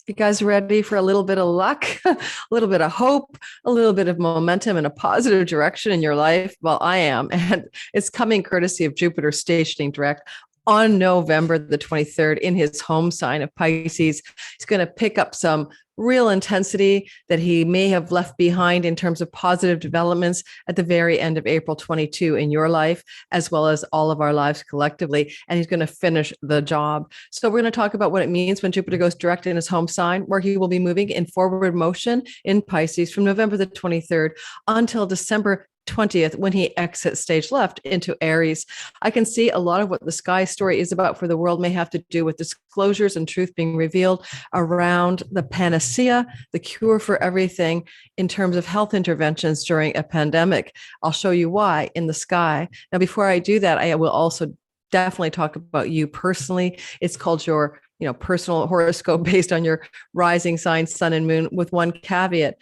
You guys ready for a little bit of luck, a little bit of hope, a little bit of momentum in a positive direction in your life? Well, I am. And it's coming courtesy of Jupiter stationing direct on November the 23rd in his home sign of Pisces. He's going to pick up some real intensity that he may have left behind in terms of positive developments at the very end of April 22 in your life, as well as all of our lives collectively. And he's going to finish the job. So we're going to talk about what it means when Jupiter goes direct in his home sign, where he will be moving in forward motion in Pisces from November the 23rd until December 20th, when he exits stage left into Aries. I can see a lot of what the sky story is about for the world may have to do with disclosures and truth being revealed around the panacea, the cure for everything in terms of health interventions during a pandemic. I'll show you why in the sky. Now, before I do that, I will also definitely talk about you personally. It's called your personal horoscope based on your rising sign, sun and moon, with one caveat.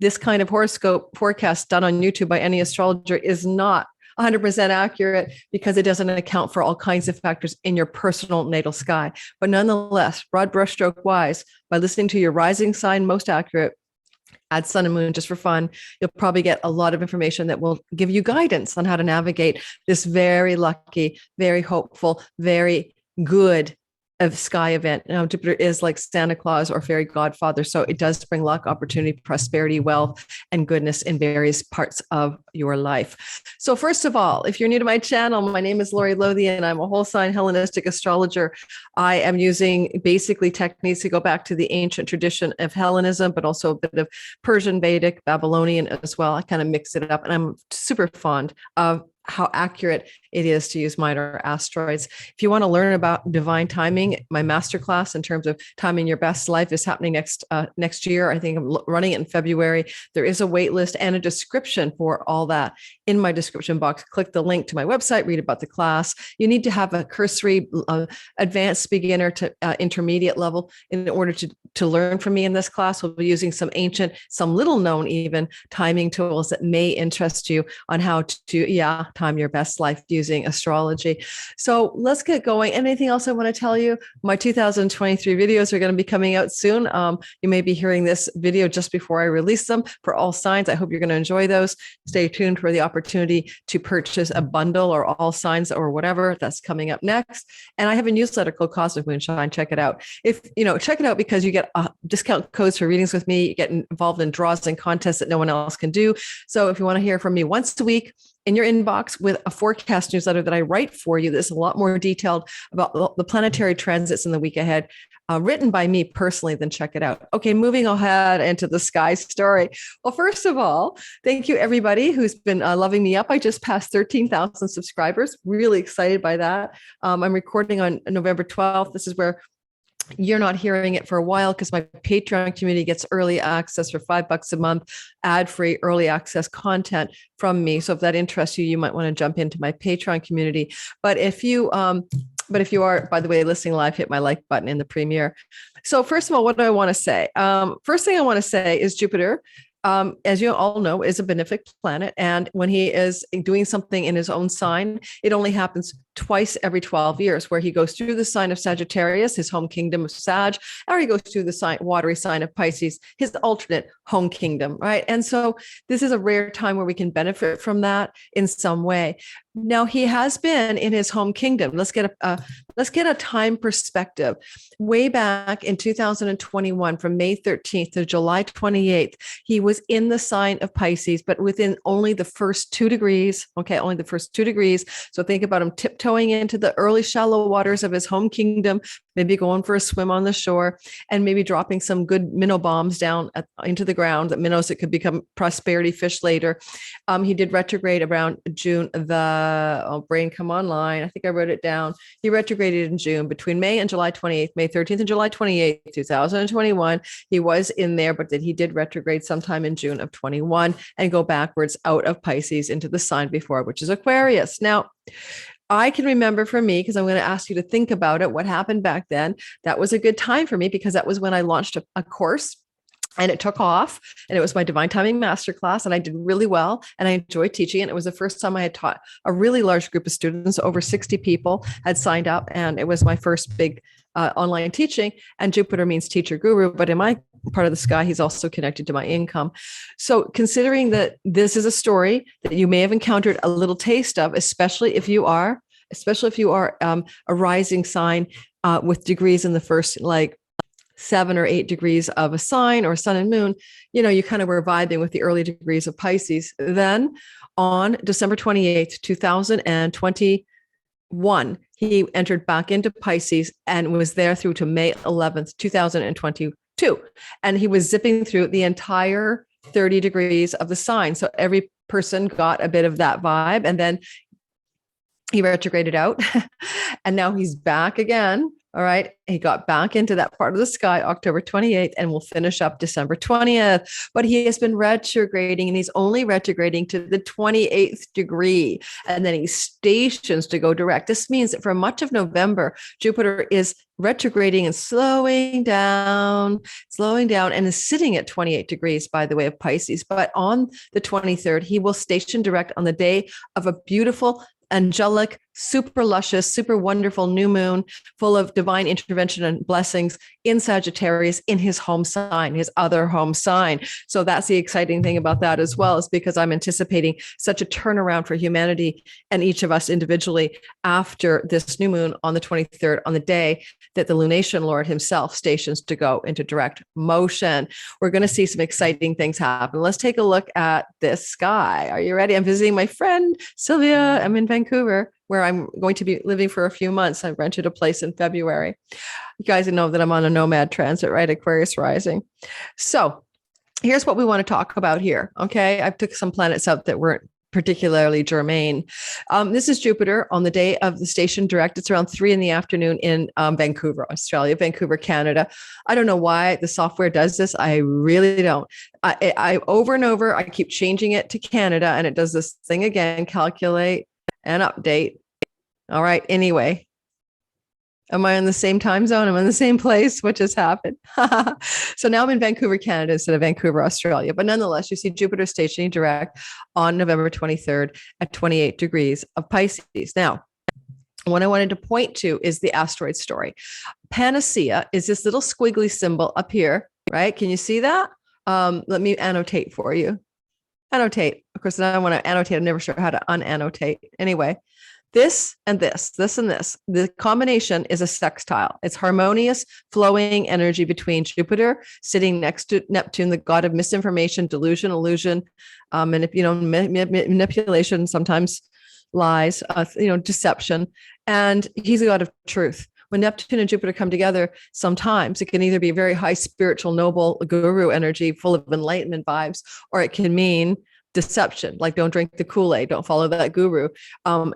This kind of horoscope forecast done on YouTube by any astrologer is not 100% accurate because it doesn't account for all kinds of factors in your personal natal sky. But nonetheless, broad brushstroke wise, by listening to your rising sign most accurate, add sun and moon just for fun, you'll probably get a lot of information that will give you guidance on how to navigate this very lucky, very hopeful, very good of sky event. Jupiter is like Santa Claus or fairy godfather. So it does bring luck, opportunity, prosperity, wealth, and goodness in various parts of your life. So first of all, if you're new to my channel, my name is Lori Lothian. I'm a whole sign Hellenistic astrologer. I am using basically techniques to go back to the ancient tradition of Hellenism, but also a bit of Persian, Vedic, Babylonian as well. I kind of mix it up, and I'm super fond of how accurate it is to use minor asteroids. If you want to learn about divine timing, my masterclass in terms of timing your best life is happening next year. I think I'm running it in February. There is a wait list and a description for all that in my description box. Click the link to my website, read about the class. You need to have a cursory advanced beginner to intermediate level in order to learn from me in this class. We'll be using some ancient, some little known even timing tools that may interest you on how to, time your best life using astrology. So let's get going. Anything else I want to tell you? My 2023 videos are going to be coming out soon. You may be hearing this video just before I release them for all signs. I hope you're going to enjoy those. Stay tuned for the opportunity to purchase a bundle or all signs or whatever that's coming up next. And I have a newsletter called Cosmic Moonshine. Check it out. Check it out because you get discount codes for readings with me. You get involved in draws and contests that no one else can do. So if you want to hear from me once a week, in your inbox with a forecast newsletter that I write for you that's a lot more detailed about the planetary transits in the week ahead, written by me personally, then check it out. Okay, moving ahead into the sky story. Well, first of all, thank you everybody who's been loving me up. I just passed 13,000 subscribers. Really excited by that. I'm recording on November 12th. This is where you're not hearing it for a while because my Patreon community gets early access for $5 a month, ad-free early access content from me. So if that interests you, you might want to jump into my Patreon community. But if you are, by the way, listening live, hit my like button in the premiere. So first of all, what do I want to say? First thing I want to say is Jupiter, as you all know, is a benefic planet. And when he is doing something in his own sign, it only happens twice every 12 years, where he goes through the sign of Sagittarius, his home kingdom of Sag, or he goes through the watery sign of Pisces, his alternate home kingdom, right? And so this is a rare time where we can benefit from that in some way. Now he has been in his home kingdom. Let's get a time perspective. Way back in 2021, from May 13th to July 28th, he was in the sign of Pisces, but within only the first 2 degrees. Okay, only the first 2 degrees. So think about him tiptoeing into the early shallow waters of his home kingdom, maybe going for a swim on the shore, and maybe dropping some good minnow bombs down into the ground, that minnows that could become prosperity fish later. He did retrograde around June. Brain come online. I think I wrote it down. He retrograded in June between May and July 28th, May 13th and July 28th, 2021. He was in there, but he did retrograde sometime in June of 21 and go backwards out of Pisces into the sign before, which is Aquarius. Now, I can remember for me, because I'm going to ask you to think about it, what happened back then. That was a good time for me because that was when I launched a course and it took off, and it was my divine timing masterclass, and I did really well, and I enjoyed teaching it. It was the first time I had taught a really large group of students. Over 60 people had signed up, and it was my first big online teaching. And Jupiter means teacher guru, but in my part of the sky, he's also connected to my income. So considering that this is a story that you may have encountered a little taste of, especially if you are a rising sign with degrees in the first, like 7 or 8 degrees of a sign, or sun and moon, you kind of were vibing with the early degrees of Pisces. Then on December 28th, 2021, he entered back into Pisces and was there through to May 11th, 2022. And he was zipping through the entire 30 degrees of the sign. So every person got a bit of that vibe. And then he retrograded out and now he's back again. All right. He got back into that part of the sky October 28th, and we'll finish up December 20th. But he has been retrograding, and he's only retrograding to the 28th degree. And then he stations to go direct. This means that for much of November, Jupiter is retrograding and slowing down, and is sitting at 28 degrees, by the way, of Pisces. But on the 23rd, he will station direct on the day of a beautiful, angelic, super luscious, super wonderful new moon full of divine intervention and blessings in Sagittarius, in his home sign, his other home sign. So that's the exciting thing about that as well, is because I'm anticipating such a turnaround for humanity and each of us individually after this new moon on the 23rd, on the day that the lunation lord himself stations to go into direct motion. We're going to see some exciting things happen. Let's take a look at this sky. Are you ready? I'm visiting my friend Sylvia. I'm in Vancouver, where I'm going to be living for a few months. I rented a place in February. You guys know that I'm on a nomad transit, right? Aquarius rising. So here's what we want to talk about here. Okay. I took some planets out that weren't particularly germane. This is Jupiter on the day of the station direct. It's around 3 p.m. in Vancouver, Australia, Vancouver, Canada. I don't know why the software does this. I really don't. I over and over, I keep changing it to Canada, and it does this thing again, calculate and update. All right. Anyway, am I in the same time zone? I'm in the same place. What just happened? So now I'm in Vancouver, Canada instead of Vancouver, Australia. But nonetheless, you see Jupiter stationing direct on November 23rd at 28 degrees of Pisces. Now, what I wanted to point to is the asteroid story. Panacea is this little squiggly symbol up here, right? Can you see that? Let me annotate for you. Annotate. Of course, I want to annotate. I'm never sure how to unannotate. Anyway, this and this, this and this. The combination is a sextile. It's harmonious, flowing energy between Jupiter sitting next to Neptune, the god of misinformation, delusion, illusion, manipulation, sometimes lies, deception. And he's a god of truth. When Neptune and Jupiter come together, sometimes it can either be very high spiritual, noble guru energy, full of enlightenment vibes, or it can mean deception, like don't drink the Kool-Aid, don't follow that guru.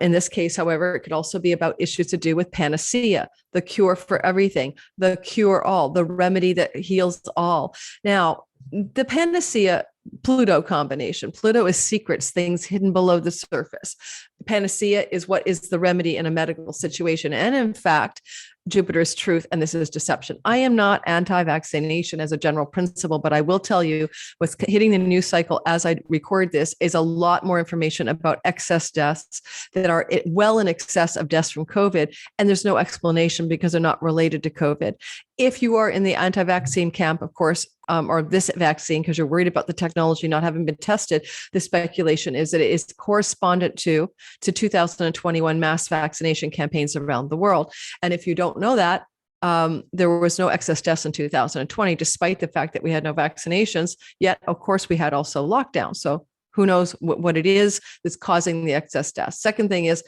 In this case, however, it could also be about issues to do with panacea, the cure for everything, the cure all, the remedy that heals all. Now, the panacea Pluto combination. Pluto is secrets, things hidden below the surface. Panacea is what is the remedy in a medical situation. And in fact, Jupiter is truth, and this is deception. I am not anti-vaccination as a general principle, but I will tell you what's hitting the news cycle as I record this is a lot more information about excess deaths that are well in excess of deaths from COVID. And there's no explanation because they're not related to COVID. If you are in the anti-vaccine camp, of course, or this vaccine, because you're worried about the technology not having been tested, the speculation is that it is correspondent to 2021 mass vaccination campaigns around the world. And if you don't know that, there was no excess deaths in 2020, despite the fact that we had no vaccinations. Yet, of course, we had also lockdown. So who knows what it is that's causing the excess deaths. Second thing is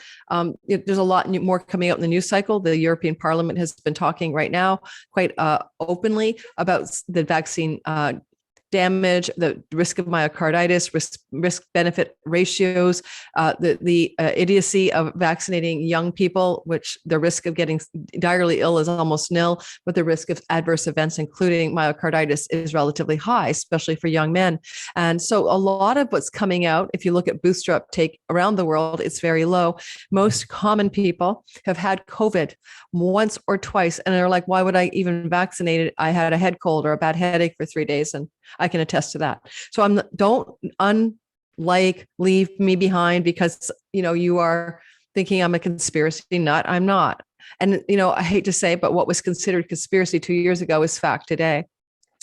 there's a lot more coming out in the news cycle. The European Parliament has been talking right now quite openly about the vaccine damage, the risk of myocarditis, risk-benefit ratios, the idiocy of vaccinating young people, which the risk of getting direly ill is almost nil, but the risk of adverse events, including myocarditis, is relatively high, especially for young men. And so a lot of what's coming out, if you look at booster uptake around the world, it's very low. Most common people have had COVID once or twice, and they're like, why would I even vaccinate it? I had a head cold or a bad headache for 3 days, and I can attest to that. So don't leave me behind because, you are thinking I'm a conspiracy nut. I'm not. And, I hate to say, but what was considered conspiracy 2 years ago is fact today.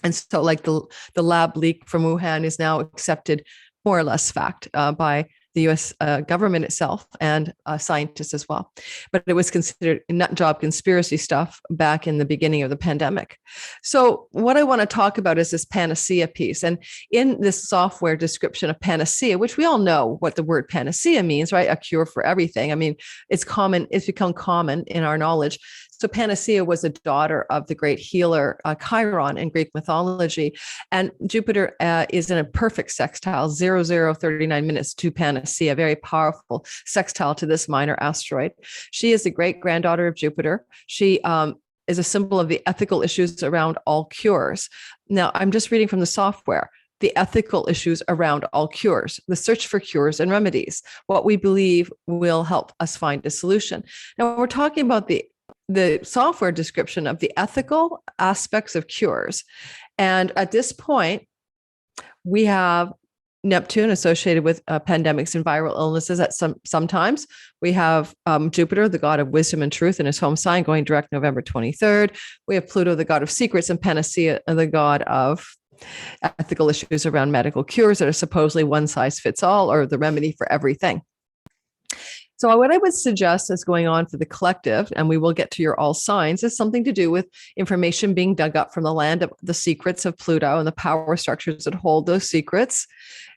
And so like the lab leak from Wuhan is now accepted more or less fact by the US government itself and scientists as well. But it was considered nut job conspiracy stuff back in the beginning of the pandemic. So what I want to talk about is this panacea piece. And in this software description of panacea, which we all know what the word panacea means, right? A cure for everything. I mean, it's become common in our knowledge. So Panacea was a daughter of the great healer Chiron in Greek mythology. And Jupiter is in a perfect sextile, 0039 minutes to Panacea, very powerful sextile to this minor asteroid. She is the great granddaughter of Jupiter. She is a symbol of the ethical issues around all cures. Now, I'm just reading from the software. The ethical issues around all cures, the search for cures and remedies, what we believe will help us find a solution. Now, we're talking about the software description of the ethical aspects of cures. And at this point, we have Neptune associated with pandemics and viral illnesses at sometimes. We have Jupiter, the god of wisdom and truth in his home sign, going direct November 23rd. We have Pluto, the god of secrets, and Panacea, the god of ethical issues around medical cures that are supposedly one size fits all or the remedy for everything. So what I would suggest is going on for the collective, and we will get to your all signs, is something to do with information being dug up from the land of the secrets of Pluto and the power structures that hold those secrets,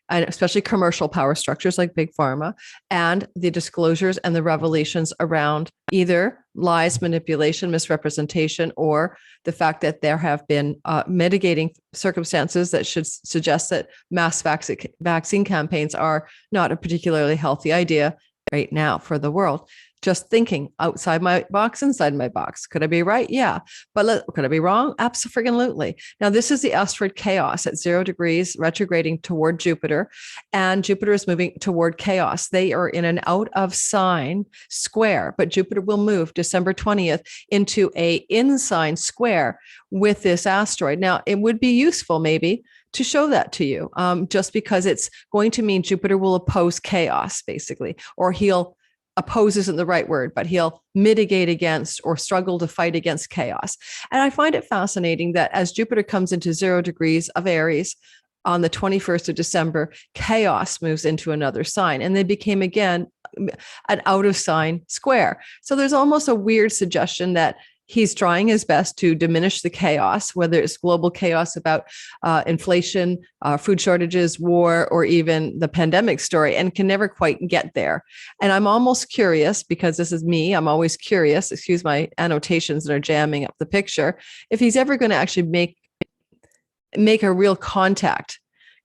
and especially commercial power structures like Big Pharma, and the disclosures and the revelations around either lies, manipulation, misrepresentation, or the fact that there have been mitigating circumstances that should suggest that mass vaccine campaigns are not a particularly healthy idea right now for the world. Just thinking outside my box, inside my box. Could I be right? Yeah. But could I be wrong? Absolutely. Now, this is the asteroid Chaos at 0 degrees, retrograding toward Jupiter, and Jupiter is moving toward Chaos. They are in an out of sign square, but Jupiter will move December 20th into a in sign square with this asteroid. Now, it would be useful maybe to show that to you, just because it's going to mean Jupiter will oppose chaos, basically, or oppose isn't the right word, but he'll mitigate against or struggle to fight against chaos. And I find it fascinating that as Jupiter comes into 0 degrees of Aries on the 21st of December, chaos moves into another sign, and they became again an out of sign square. So there's almost a weird suggestion that he's trying his best to diminish the chaos, whether it's global chaos about inflation, food shortages, war, or even the pandemic story, and can never quite get there. And I'm almost curious, because this is me, I'm always curious, excuse my annotations that are jamming up the picture, if he's ever going to actually make a real contact.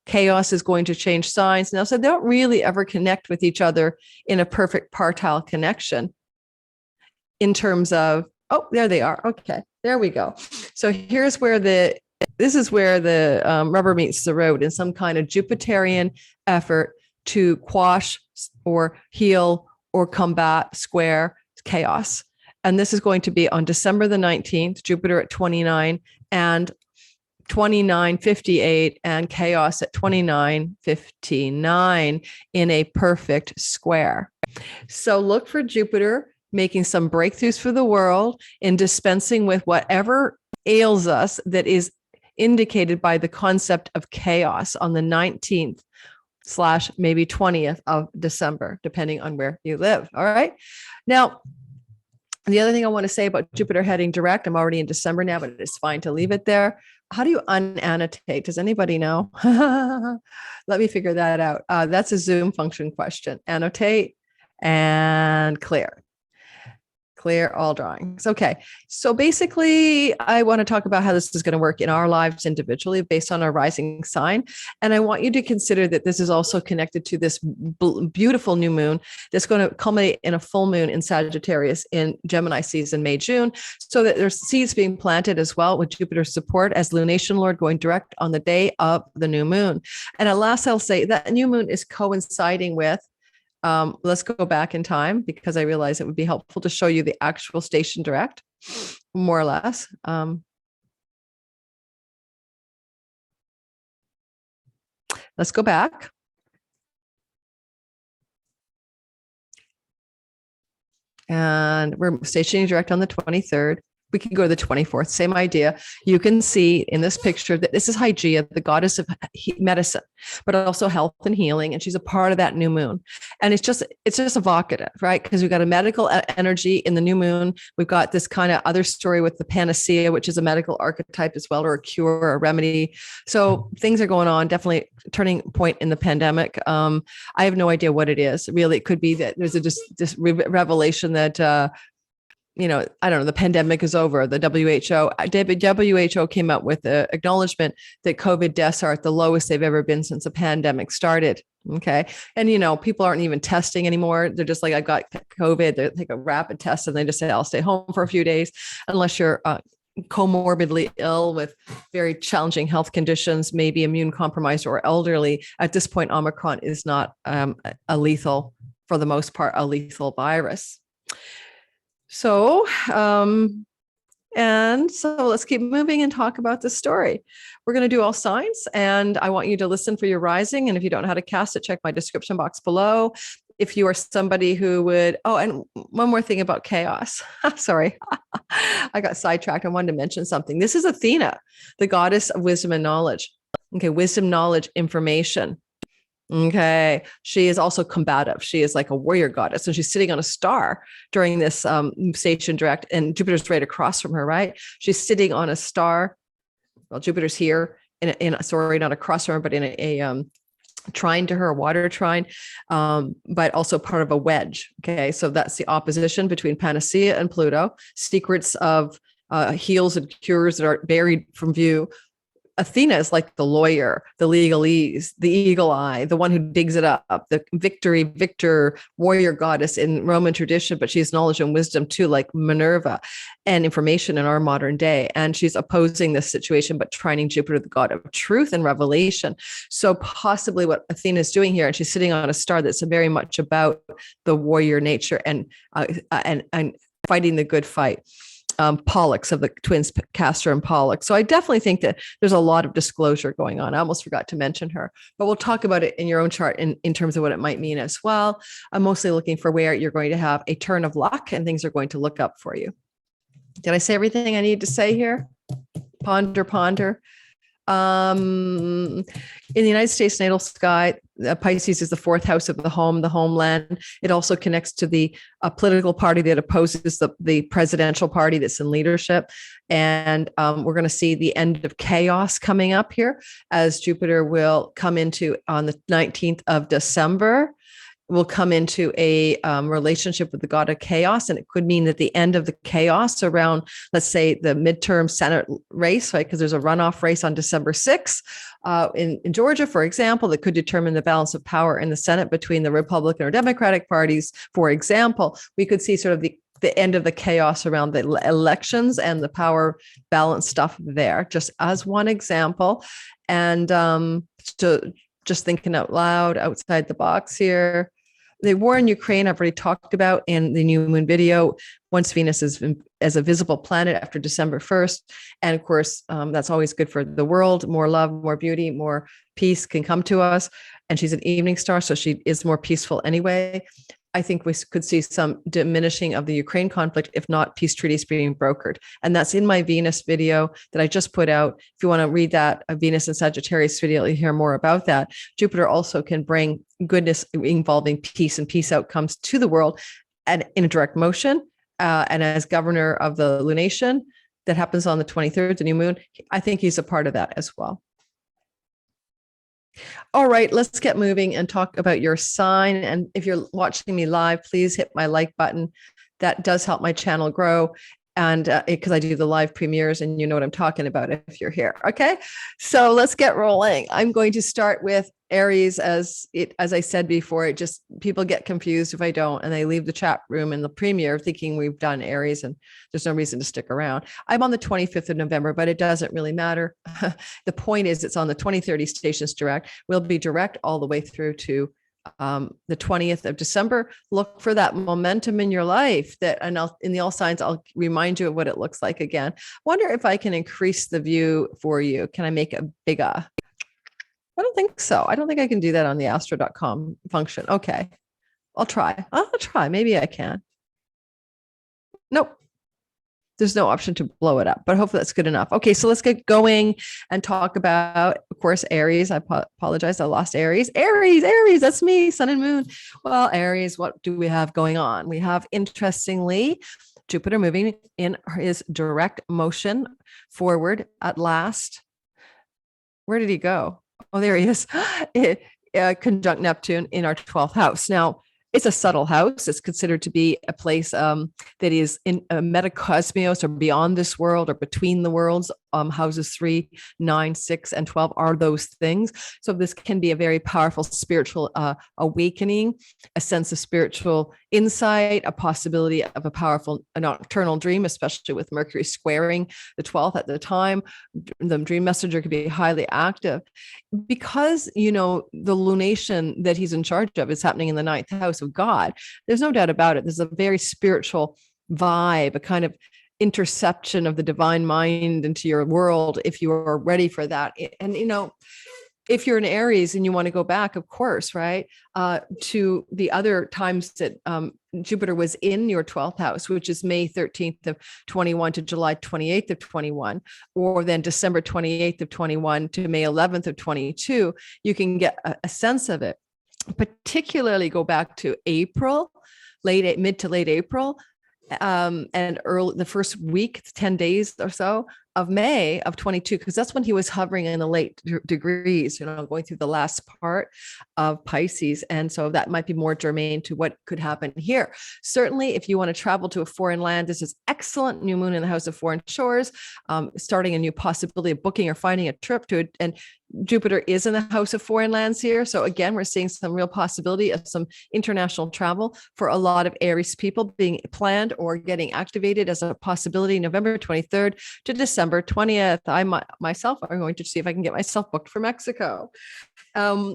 Chaos is going to change signs. Now, so they don't really ever connect with each other in a perfect partile connection in terms of, oh, there they are. Okay, there we go. So here's where this is where the rubber meets the road in some kind of Jupiterian effort to quash or heal or combat square chaos. And this is going to be on December the 19th, Jupiter at 29 and 29:58 and chaos at 29:59 in a perfect square. So look for Jupiter making some breakthroughs for the world in dispensing with whatever ails us that is indicated by the concept of chaos on the 19th / maybe 20th of December, depending on where you live. All right. Now, the other thing I want to say about Jupiter heading direct, I'm already in December now, but it's fine to leave it there. How do you unannotate? Does anybody know? Let me figure that out. That's a Zoom function question. Annotate and clear. Clear all drawings. Okay. So basically, I want to talk about how this is going to work in our lives individually based on our rising sign. And I want you to consider that this is also connected to this beautiful new moon that's going to culminate in a full moon in Sagittarius in Gemini season, May, June, so that there's seeds being planted as well with Jupiter's support as lunation lord going direct on the day of the new moon. And at last, I'll say that new moon is coinciding with let's go back in time, because I realize it would be helpful to show you the actual station direct, more or less. Let's go back. And we're stationing direct on the 23rd. We can go to the 24th, same idea. You can see in this picture that this is Hygeia, the goddess of medicine, but also health and healing. And she's a part of that new moon. And it's just evocative, right? Because we've got a medical energy in the new moon. We've got this kind of other story with the Panacea, which is a medical archetype as well, or a cure, or a remedy. So things are going on, definitely turning point in the pandemic. I have no idea what it is. Really, it could be that there's this revelation that, I don't know, the pandemic is over. The WHO came out with the acknowledgement that COVID deaths are at the lowest they've ever been since the pandemic started. Okay. And, people aren't even testing anymore. They're just like, I got COVID. They take a rapid test and they just say, I'll stay home for a few days unless you're comorbidly ill with very challenging health conditions, maybe immune compromised or elderly. At this point, Omicron is not a lethal, for the most part, a lethal virus. So let's keep moving and talk about the story. We're going to do all signs, and I want you to listen for your rising. And if you don't know how to cast it, check my description box below. If you are somebody who would, and one more thing about chaos. Sorry, I got sidetracked. I wanted to mention something. This is Athena, the goddess of wisdom and knowledge. Okay, wisdom, knowledge, information. Okay. She is also combative. She is like a warrior goddess. So she's sitting on a star during this station direct, and Jupiter's right across from her, right? She's sitting on a star. Well, Jupiter's here sorry, not across from her, but in a trine to her, a water trine, but also part of a wedge. Okay. So that's the opposition between Panacea and Pluto, secrets of heals and cures that are buried from view. Athena is like the lawyer, the legalese, the eagle eye, the one who digs it up, the victor, warrior goddess in Roman tradition, but she has knowledge and wisdom too, like Minerva, and information in our modern day. And she's opposing this situation, but trining Jupiter, the god of truth and revelation. So possibly what Athena is doing here, and she's sitting on a star that's very much about the warrior nature and fighting the good fight. Pollux of the twins, Castor and Pollux. So I definitely think that there's a lot of disclosure going on. I almost forgot to mention her, but we'll talk about it in your own chart in terms of what it might mean as well. I'm mostly looking for where you're going to have a turn of luck and things are going to look up for you. Did I say everything I need to say here? Ponder. In the United States natal sky, Pisces is the fourth house of the home, the homeland. It also connects to the political party that opposes the presidential party that's in leadership. And we're going to see the end of chaos coming up here as Jupiter will come into on the 19th of December. Will come into a relationship with the god of chaos. And it could mean that the end of the chaos around, let's say, the midterm Senate race, right? Because there's a runoff race on December 6th in Georgia, for example, that could determine the balance of power in the Senate between the Republican or Democratic parties. For example, we could see sort of the end of the chaos around the elections and the power balance stuff there, just as one example. And so just thinking out loud, outside the box here. The war in Ukraine, I've already talked about in the new moon video, once Venus is as a visible planet after December 1st. And of course, that's always good for the world. More love, more beauty, more peace can come to us. And she's an evening star, so she is more peaceful anyway. I think we could see some diminishing of the Ukraine conflict, if not peace treaties being brokered. And that's in my Venus video that I just put out. If you want to read that, a Venus and Sagittarius video, you'll hear more about that. Jupiter also can bring goodness involving peace and peace outcomes to the world and in a direct motion. And as governor of the lunation that happens on the 23rd, the new moon, I think he's a part of that as well. All right, let's get moving and talk about your sign. And if you're watching me live, please hit my like button. That does help my channel grow. And because I do the live premieres and you know what I'm talking about if you're here. Okay, so let's get rolling. I'm going to start with Aries. As I said before, it just people get confused if I don't, and they leave the chat room in the premiere thinking we've done Aries and there's no reason to stick around. I'm on the 25th of November, but it doesn't really matter. The point is it's on the 2030 stations direct. We'll be direct all the way through to the 20th of December. Look for that momentum in your life and in the all signs, I'll remind you of what it looks like again. Wonder if I can increase the view for you. Can I make it bigger? I don't think so. I don't think I can do that on the astro.com function. Okay. I'll try. I'll try. Maybe I can. Nope. There's no option to blow it up, but hopefully that's good enough. Okay, so let's get going and talk about, of course, Aries. I apologize. I lost Aries. Aries, that's me, sun and moon. Well, Aries, what do we have going on? We have, interestingly, Jupiter moving in his direct motion forward at last. Where did he go? Oh, there he is. Conjunct Neptune in our 12th house. Now, it's a subtle house. It's considered to be a place that is in a metacosmos, or beyond this world, or between the worlds. Houses 3, 9, 6, and 12 are those things. So this can be a very powerful spiritual awakening, a sense of spiritual insight, a possibility of a powerful nocturnal dream, especially with Mercury squaring the 12th at the time. The dream messenger could be highly active because, the lunation that he's in charge of is happening in the 9th house of God. There's no doubt about it. There's a very spiritual vibe, a kind of interception of the divine mind into your world, if you are ready for that. And if you're an Aries and you want to go back, of course, right, to the other times that Jupiter was in your 12th house, which is May 13th of 21 to July 28th of 21, or then December 28th of 21 to May 11th of 22, you can get a sense of it. Particularly go back to April, mid to late April, and early the first week, 10 days or so of May of 22, because that's when he was hovering in the late degrees, going through the last part of Pisces. And so that might be more germane to what could happen here. Certainly, if you want to travel to a foreign land, this is excellent. New moon in the house of foreign shores, starting a new possibility of booking or finding a trip to it. And Jupiter is in the house of foreign lands here. So again, we're seeing some real possibility of some international travel for a lot of Aries people being planned or getting activated as a possibility November 23rd to December 20th. I myself are going to see if I can get myself booked for Mexico.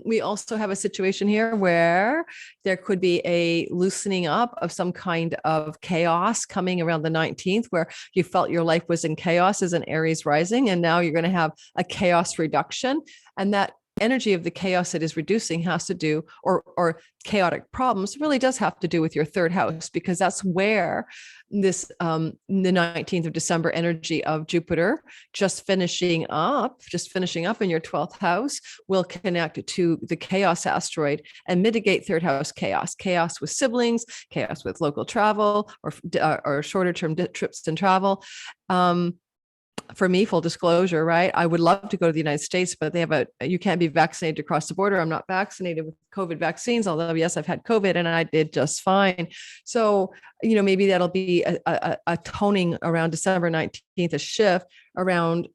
We also have a situation here where there could be a loosening up of some kind of chaos coming around the 19th, where you felt your life was in chaos as an Aries rising, and now you're going to have a chaos reduction. And that energy of the chaos that is reducing has to do, or chaotic problems really does have to do with your 3rd house, because that's where this the 19th of December energy of Jupiter just finishing up in your 12th house will connect to the chaos asteroid and mitigate 3rd house chaos with siblings, chaos with local travel, or shorter term trips and travel. For me, full disclosure, right? I would love to go to the United States, but they have you can't be vaccinated across the border. I'm not vaccinated with COVID vaccines, although yes, I've had COVID and I did just fine. So, maybe that'll be a toning around December 19th, a shift around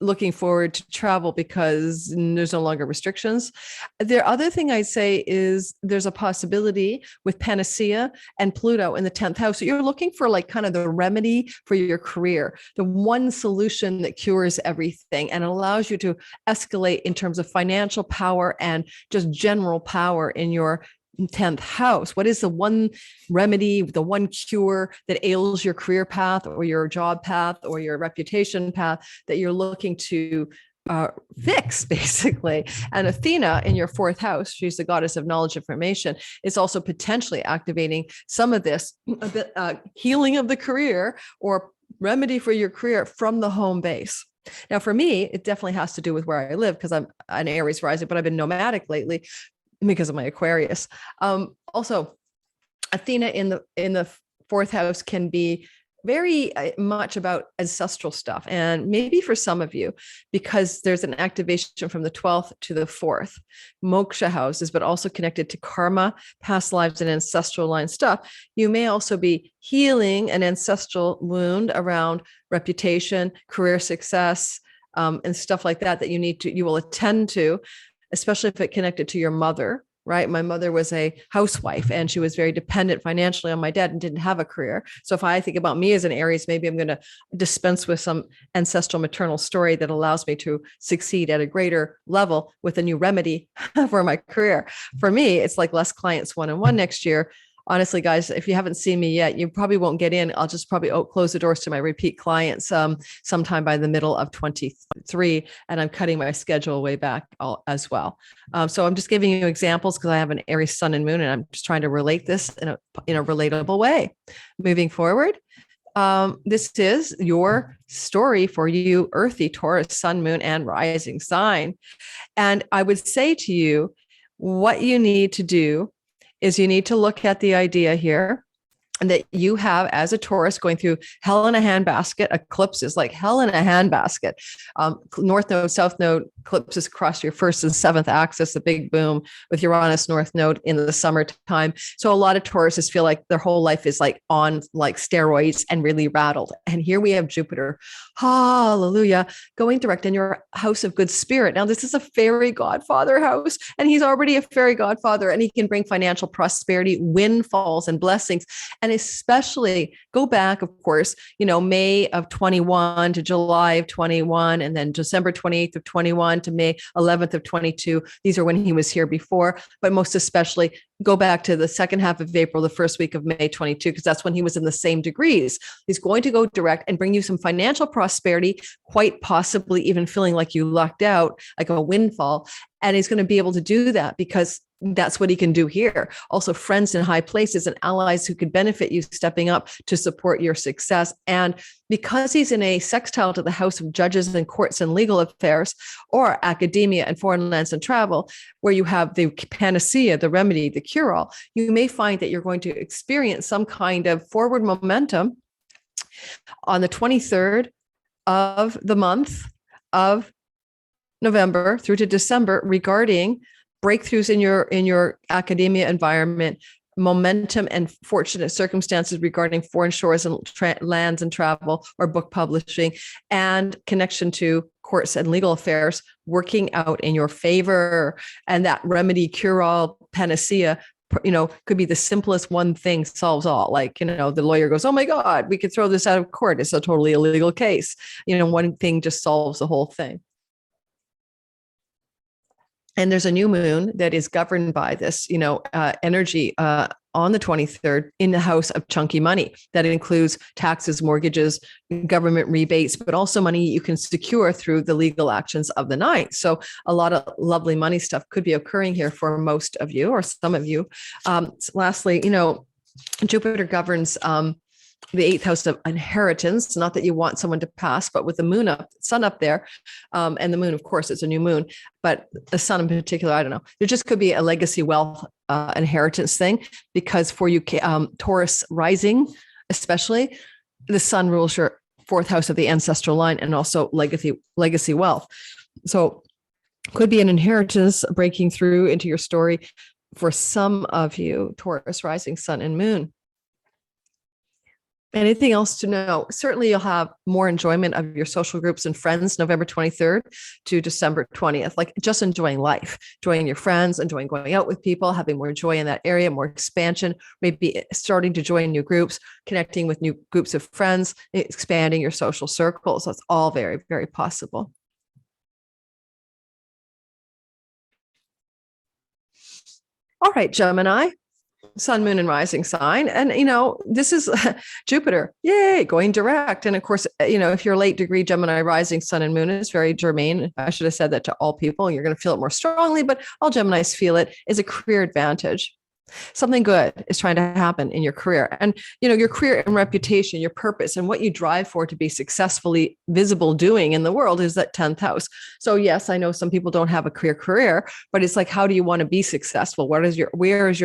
looking forward to travel because there's no longer restrictions. The other thing I'd say is there's a possibility with Panacea and Pluto in the 10th house. So you're looking for like kind of the remedy for your career, the one solution that cures everything and allows you to escalate in terms of financial power and just general power in your 10th house. What is the one remedy, the one cure that ails your career path or your job path or your reputation path that you're looking to fix, basically? And Athena in your 4th house, she's the goddess of knowledge information, is also potentially activating some of this healing of the career or remedy for your career from the home base. Now, for me, it definitely has to do with where I live because I'm an Aries rising, but I've been nomadic lately because of my Aquarius. Also, Athena in the 4th house can be very much about ancestral stuff. And maybe for some of you, because there's an activation from the 12th to the 4th, moksha houses, but also connected to karma, past lives, and ancestral line stuff. You may also be healing an ancestral wound around reputation, career success, and stuff like that you will attend to, especially if it connected to your mother, right? My mother was a housewife and she was very dependent financially on my dad and didn't have a career. So if I think about me as an Aries, maybe I'm going to dispense with some ancestral maternal story that allows me to succeed at a greater level with a new remedy for my career. For me, it's like less clients one-on-one next year. honestly, guys, if you haven't seen me yet, you probably won't get in. I'll just probably close the doors to my repeat clients sometime by the middle of 23. And I'm cutting my schedule way back as well. So I'm just giving you examples because I have an Aries sun and moon, and I'm just trying to relate this in a relatable way. Moving forward, this is your story for you, earthy Taurus, sun, moon, and rising sign. And I would say to you, what you need to do is you need to look at the idea here and that you have as a Taurus going through hell in a handbasket. Eclipses like hell in a handbasket. North node, south node, eclipses across your first and seventh axis, the big boom with Uranus north node in the summertime. So a lot of Tauruses feel like their whole life is like on like steroids and really rattled. And here we have Jupiter, hallelujah, going direct in your house of good spirit. Now, this is a fairy godfather house, and he's already a fairy godfather, and he can bring financial prosperity, windfalls, and blessings. And especially go back, of course, May of 21 to July of 21, and then December 28th of 21 to May 11th of 22. These are when he was here before, but most especially go back to the second half of April, the first week of May 22, because that's when he was in the same degrees. He's going to go direct and bring you some financial prosperity, quite possibly even feeling like you lucked out, like a windfall. And he's going to be able to do that because that's what he can do here. Also, friends in high places and allies who could benefit you stepping up to support your success. And because he's in a sextile to the house of judges and courts and legal affairs, or academia and foreign lands and travel, where you have the panacea, the remedy, the cure-all, you may find that you're going to experience some kind of forward momentum on the 23rd of the month of November through to December regarding breakthroughs in your academia environment, momentum and fortunate circumstances regarding foreign shores and lands and travel or book publishing, and connection to courts and legal affairs working out in your favor. And that remedy, cure-all, panacea, could be the simplest one thing solves all. Like, the lawyer goes, oh my God, we could throw this out of court. It's a totally illegal case. One thing just solves the whole thing. And there's a new moon that is governed by this, energy on the 23rd in the house of chunky money. That includes taxes, mortgages, government rebates, but also money you can secure through the legal actions of the night. So a lot of lovely money stuff could be occurring here for most of you or some of you. Lastly, Jupiter governs the eighth house of inheritance. Not that you want someone to pass, but with the moon up, sun up there, and the moon, of course, it's a new moon, but the sun in particular, I don't know. There just could be a legacy wealth inheritance thing, because for you, Taurus rising, especially, the sun rules your fourth house of the ancestral line and also legacy wealth. So could be an inheritance breaking through into your story for some of you, Taurus rising, sun and moon. Anything else to know? Certainly you'll have more enjoyment of your social groups and friends November 23rd to December 20th, like just enjoying life, enjoying your friends, enjoying going out with people, having more joy in that area, more expansion, maybe starting to join new groups, connecting with new groups of friends, expanding your social circles. That's all very, very possible. All right, Gemini. Sun, moon, and rising sign. And, this is Jupiter, yay, going direct. And of course, if you're late degree Gemini rising, sun and moon is very germane. I should have said that to all people. You're going to feel it more strongly, but all Geminis feel it is a career advantage. Something good is trying to happen in your career, and your career and reputation, your purpose, and what you drive for to be successfully visible doing in the world is that 10th house. So yes, I know some people don't have a career, but it's like, how do you want to be successful? Where is your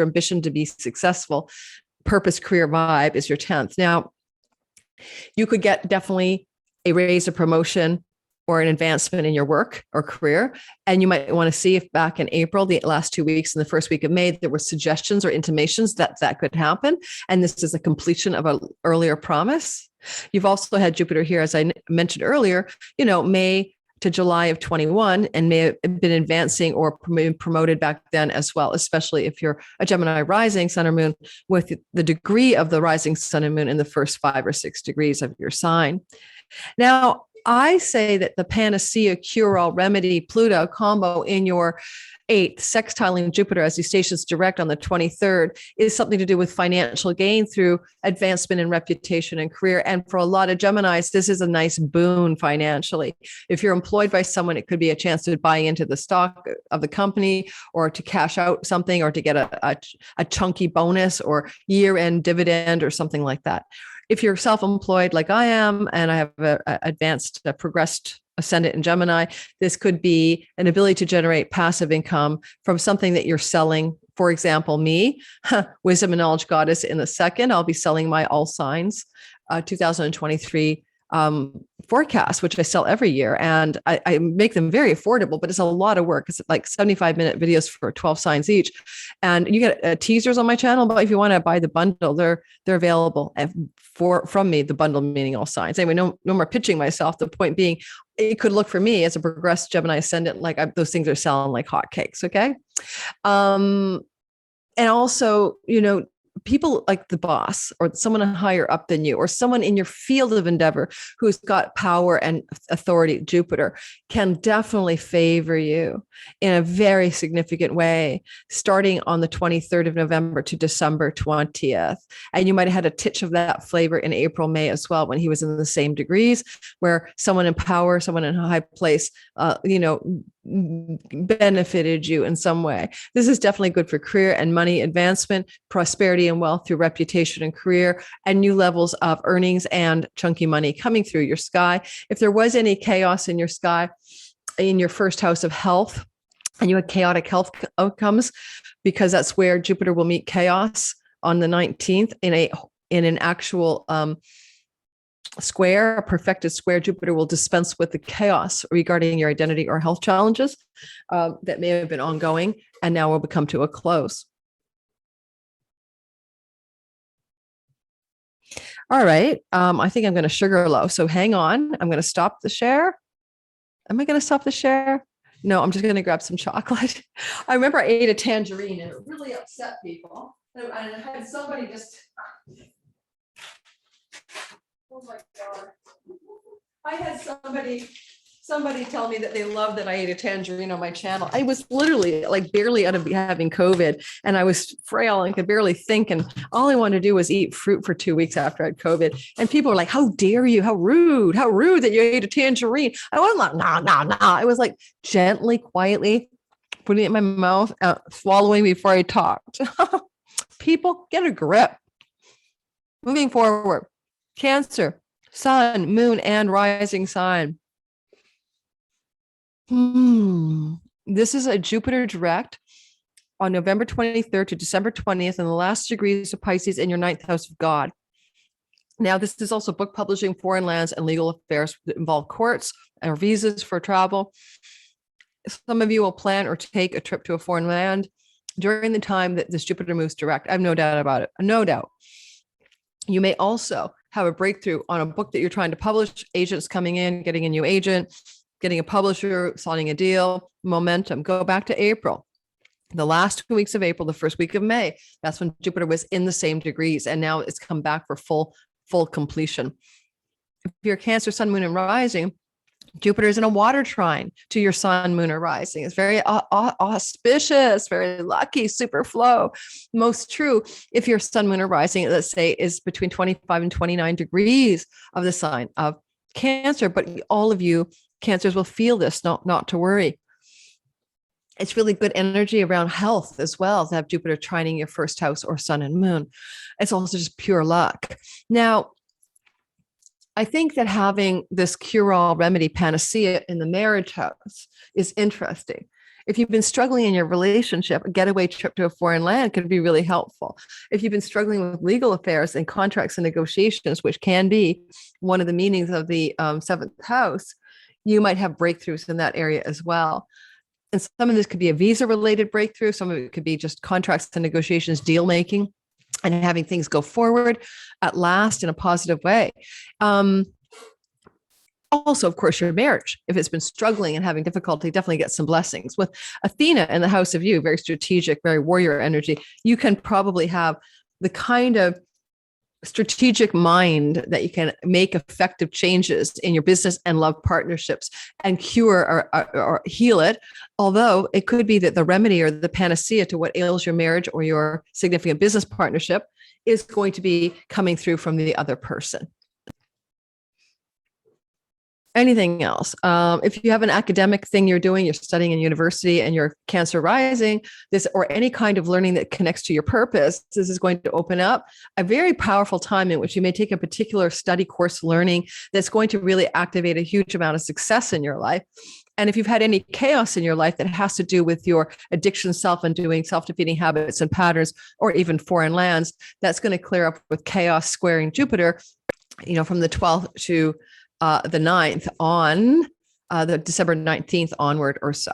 ambition to be successful? Purpose, career, vibe is your 10th. Now, you could get definitely a raise, a promotion, or an advancement in your work or career. And you might want to see if back in April, the last 2 weeks and the first week of May, there were suggestions or intimations that could happen. And this is a completion of an earlier promise. You've also had Jupiter here, as I mentioned earlier, May to July of 21, and may have been advancing or promoted back then as well, especially if you're a Gemini rising, sun or moon, with the degree of the rising sun and moon in the first 5 or 6 degrees of your sign. Now, I say that the panacea cure-all remedy Pluto combo in your 8th, sextiling Jupiter as he stations direct on the 23rd, is something to do with financial gain through advancement in reputation and career. And for a lot of Geminis, this is a nice boon financially. If you're employed by someone, it could be a chance to buy into the stock of the company, or to cash out something, or to get a chunky bonus or year-end dividend or something like that. If you're self-employed like I am, and I have a progressed ascendant in Gemini, this could be an ability to generate passive income from something that you're selling. For example, me, Wisdom and Knowledge Goddess in the 2nd, I'll be selling my All Signs 2023 forecast, which I sell every year. And I make them very affordable, but it's a lot of work. It's like 75-minute videos for 12 signs each. And you get teasers on my channel, but if you want to buy the bundle, they're available from me, the bundle meaning all signs. Anyway, no more pitching myself. The point being, it could look for me as a progressed Gemini ascendant, like those things are selling like hotcakes. Okay. And also, people like the boss or someone higher up than you, or someone in your field of endeavor who's got power and authority, Jupiter, can definitely favor you in a very significant way, starting on the 23rd of November to December 20th. And you might have had a titch of that flavor in April, May as well, when he was in the same degrees, where someone in power, someone in a high place, benefited you in some way. This is definitely good for career and money advancement, prosperity and wealth through reputation and career, and new levels of earnings and chunky money coming through your sky. If there was any chaos in your sky, in your 1st house of health, and you had chaotic health outcomes, because that's where Jupiter will meet chaos on the 19th in an actual square, a perfected square. Jupiter will dispense with the chaos regarding your identity or health challenges that may have been ongoing and now will come to a close. All right. I think I'm going to sugar low. So hang on. I'm going to stop the share. Am I going to stop the share? No, I'm just going to grab some chocolate. I remember I ate a tangerine and it really upset people. And I had somebody just... Oh my God. I had somebody tell me that they loved that I ate a tangerine on my channel. I was literally like barely out of having COVID, and I was frail and could barely think. And all I wanted to do was eat fruit for 2 weeks after I had COVID. And people were like, how dare you? How rude that you ate a tangerine. I wasn't like, no. I was like gently, quietly putting it in my mouth, swallowing before I talked. People, get a grip. Moving forward. Cancer, sun, moon, and rising sign. This is a Jupiter direct on November 23rd to December 20th in the last degrees of Pisces in your 9th house of God. Now, this is also book publishing, foreign lands, and legal affairs that involve courts or visas for travel. Some of you will plan or take a trip to a foreign land during the time that this Jupiter moves direct. I have no doubt about it. No doubt. You may also have a breakthrough on a book that you're trying to publish, agents coming in, getting a new agent, getting a publisher, signing a deal, momentum. Go back to April, the last 2 weeks of April, the first week of May. That's when Jupiter was in the same degrees, and now it's come back for full completion. If you're Cancer, sun, moon, and rising, Jupiter is in a water trine to your sun, moon, or rising. It's very auspicious, very lucky, super flow. Most true if your sun, moon, or rising, let's say, is between 25 and 29 degrees of the sign of Cancer. But all of you Cancers will feel this, not to worry. It's really good energy around health as well to have Jupiter trining your 1st house or sun and moon. It's also just pure luck. Now, I think that having this cure-all remedy panacea in the marriage house is interesting. If you've been struggling in your relationship, a getaway trip to a foreign land could be really helpful. If you've been struggling with legal affairs and contracts and negotiations, which can be one of the meanings of the 7th house, you might have breakthroughs in that area as well. And some of this could be a visa-related breakthrough. Some of it could be just contracts and negotiations, deal making, and having things go forward at last in a positive way. Also, of course, your marriage, if it's been struggling and having difficulty, definitely get some blessings. With Athena in the house of you, very strategic, very warrior energy, you can probably have the kind of strategic mind that you can make effective changes in your business and love partnerships and cure or heal it. Although it could be that the remedy or the panacea to what ails your marriage or your significant business partnership is going to be coming through from the other person. Anything else? If you have an academic thing you're doing, you're studying in university and you're Cancer rising, this or any kind of learning that connects to your purpose, this is going to open up a very powerful time in which you may take a particular study course learning that's going to really activate a huge amount of success in your life. And if you've had any chaos in your life that has to do with your addiction self and doing self-defeating habits and patterns, or even foreign lands, that's going to clear up with chaos squaring Jupiter, from the 12th to the 9th on the December 19th onward or so.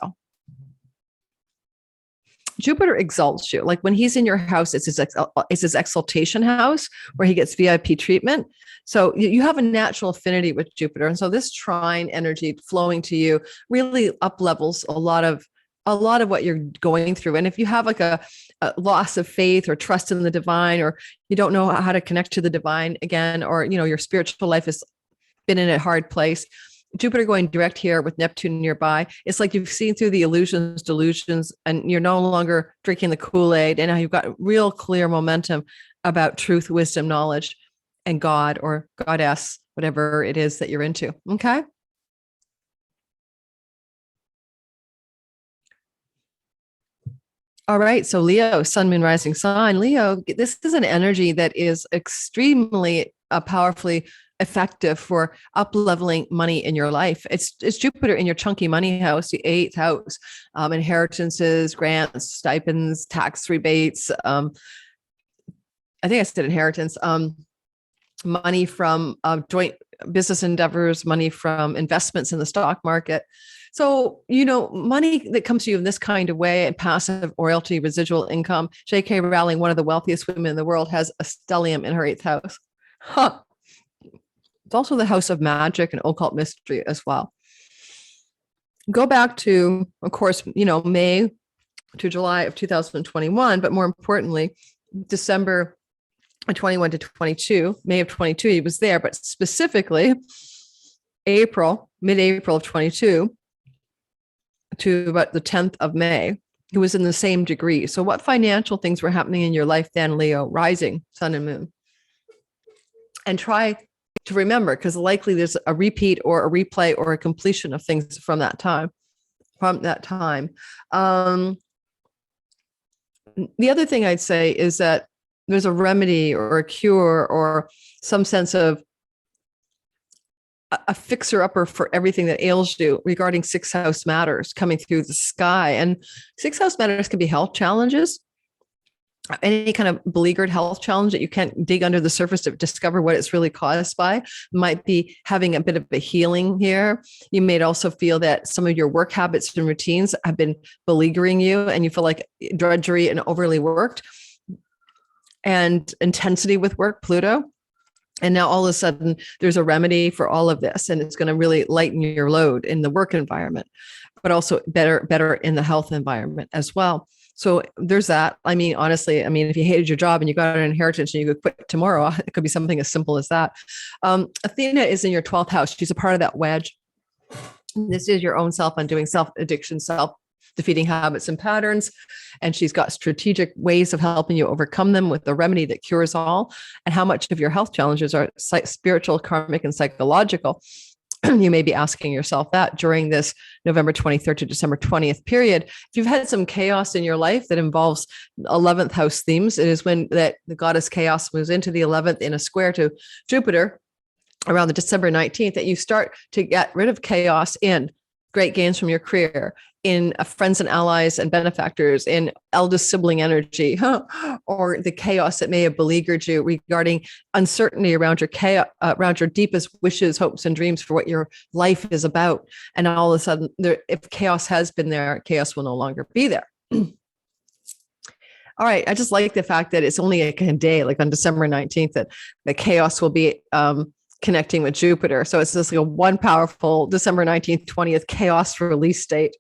Jupiter exalts you. Like when he's in your house, it's his exaltation house where he gets VIP treatment. So you have a natural affinity with Jupiter. And so this trine energy flowing to you really up levels a lot of what you're going through. And if you have like a loss of faith or trust in the divine, or you don't know how to connect to the divine again, or, your spiritual life has been in a hard place, Jupiter going direct here with Neptune nearby, it's like you've seen through the illusions, delusions, and you're no longer drinking the Kool-Aid. And now you've got real clear momentum about truth, wisdom, knowledge, and God or goddess, whatever it is that you're into. Okay. All right. So Leo, sun, moon, rising sign. Leo, this is an energy that is extremely powerfully effective for up-leveling money in your life. It's Jupiter in your chunky money house, the 8th house, inheritances, grants, stipends, tax rebates. I think I said inheritance, money from joint business endeavors, money from investments in the stock market. So, money that comes to you in this kind of way, and passive royalty, residual income. J.K. Rowling, one of the wealthiest women in the world, has a stellium in her 8th house. Huh. It's also the house of magic and occult mystery as well. Go back to, of course, May to July of 2021, but more importantly, December 21 to 22, May of 22, he was there, but specifically mid-April of 22 to about the 10th of May, he was in the same degree. So what financial things were happening in your life then, Leo, rising, sun and moon? And try to remember, because likely there's a repeat or a replay or a completion of things from that time. The other thing I'd say is that there's a remedy or a cure or some sense of a fixer-upper for everything that ails you regarding 6th house matters coming through the sky. And 6th house matters can be health challenges, any kind of beleaguered health challenge that you can't dig under the surface to discover what it's really caused by. Might be having a bit of a healing here. You may also feel that some of your work habits and routines have been beleaguering you, and you feel like drudgery and overly worked and intensity with work, Pluto. And now all of a sudden there's a remedy for all of this, and it's going to really lighten your load in the work environment, but also better in the health environment as well. So there's that. I mean, honestly, if you hated your job and you got an inheritance and you could quit tomorrow, it could be something as simple as that. Athena is in your 12th house. She's a part of that wedge. This is your own self undoing, self-addiction, self-defeating habits and patterns. And she's got strategic ways of helping you overcome them with the remedy that cures all. And how much of your health challenges are spiritual, karmic, and psychological? You may be asking yourself that during this November 23rd to December 20th period. If you've had some chaos in your life that involves 11th house themes, it is when that the goddess chaos moves into the 11th in a square to Jupiter around the December 19th, that you start to get rid of chaos in great gains from your career, in friends and allies and benefactors, in eldest sibling energy, or the chaos that may have beleaguered you regarding uncertainty around your around your deepest wishes, hopes, and dreams for what your life is about. And all of a sudden, if chaos has been there, chaos will no longer be there. All right. I just like the fact that it's only a day, like on December 19th, that the chaos will be connecting with Jupiter. So it's just like a one powerful December 19th, 20th chaos release date.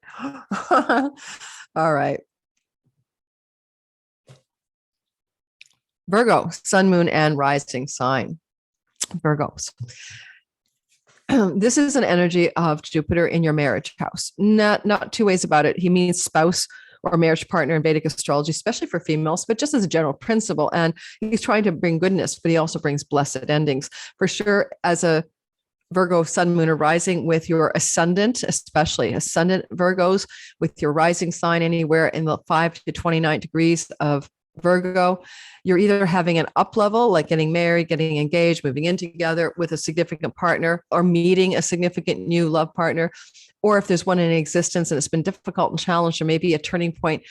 All right. Virgo, sun, moon, and rising sign. Virgos. This is an energy of Jupiter in your marriage house. Not two ways about it. He means spouse or marriage partner in Vedic astrology, especially for females, but just as a general principle. And he's trying to bring goodness, but he also brings blessed endings. For sure, as a Virgo sun, moon, or rising with your ascendant, especially ascendant Virgos with your rising sign anywhere in the 5 to 29 degrees of Virgo, you're either having an up level, like getting married, getting engaged, moving in together with a significant partner, or meeting a significant new love partner. Or if there's one in existence and it's been difficult and challenged, or maybe a turning point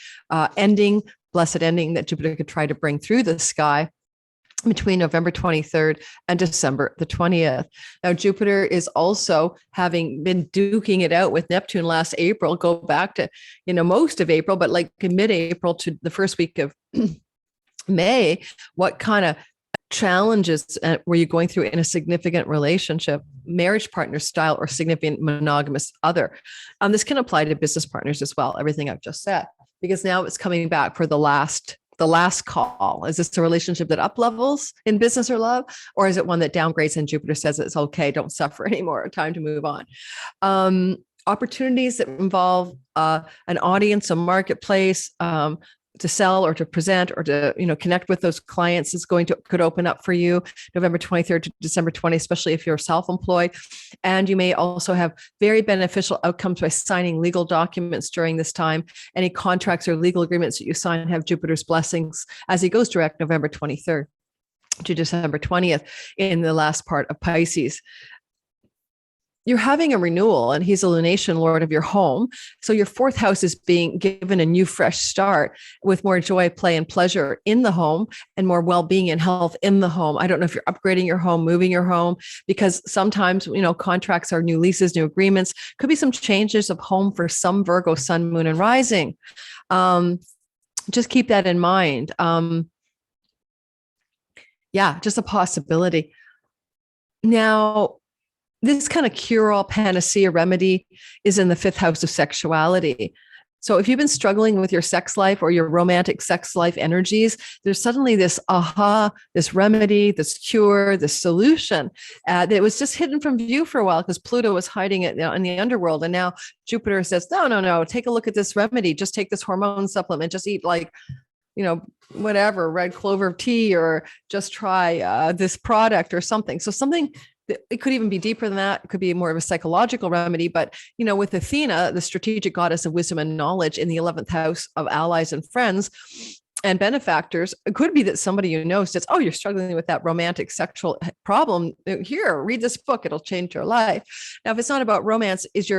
ending, blessed ending that Jupiter could try to bring through the sky between November 23rd and December the 20th. Now, Jupiter is also having been duking it out with Neptune last April, go back to, most of April, but like mid-April to the first week of May. What kind of challenges were you going through in a significant relationship, marriage partner style, or significant monogamous other? This can apply to business partners as well, everything I've just said, because now it's coming back for the last call. Is this a relationship that up levels in business or love, or is it one that downgrades and Jupiter says it's okay, don't suffer anymore, time to move on? Opportunities that involve an audience, a marketplace, to sell or to present or to connect with those clients could open up for you November 23rd to December 20th, especially if you're self-employed. And you may also have very beneficial outcomes by signing legal documents during this time. Any contracts or legal agreements that you sign have Jupiter's blessings as he goes direct November 23rd to December 20th in the last part of Pisces. You're having a renewal, and he's a lunation lord of your home. So your fourth house is being given a new, fresh start with more joy, play, and pleasure in the home, and more well-being and health in the home. I don't know if you're upgrading your home, moving your home, because sometimes, contracts are new leases, new agreements. Could be some changes of home for some Virgo, sun, moon, and rising. Just keep that in mind. Just a possibility. Now, this kind of cure-all panacea remedy is in the fifth house of sexuality. So if you've been struggling with your sex life or your romantic sex life energies, there's suddenly this this remedy, this cure, this solution that was just hidden from view for a while because Pluto was hiding it in the underworld. And now Jupiter says, no, take a look at this remedy. Just take this hormone supplement. Just eat whatever, red clover tea, or just try this product or something. So something. It could even be deeper than that. It could be more of a psychological remedy. But, with Athena, the strategic goddess of wisdom and knowledge in the 11th house of allies and friends and benefactors, it could be that somebody says, oh, you're struggling with that romantic sexual problem. Here, read this book. It'll change your life. Now, if it's not about romance, is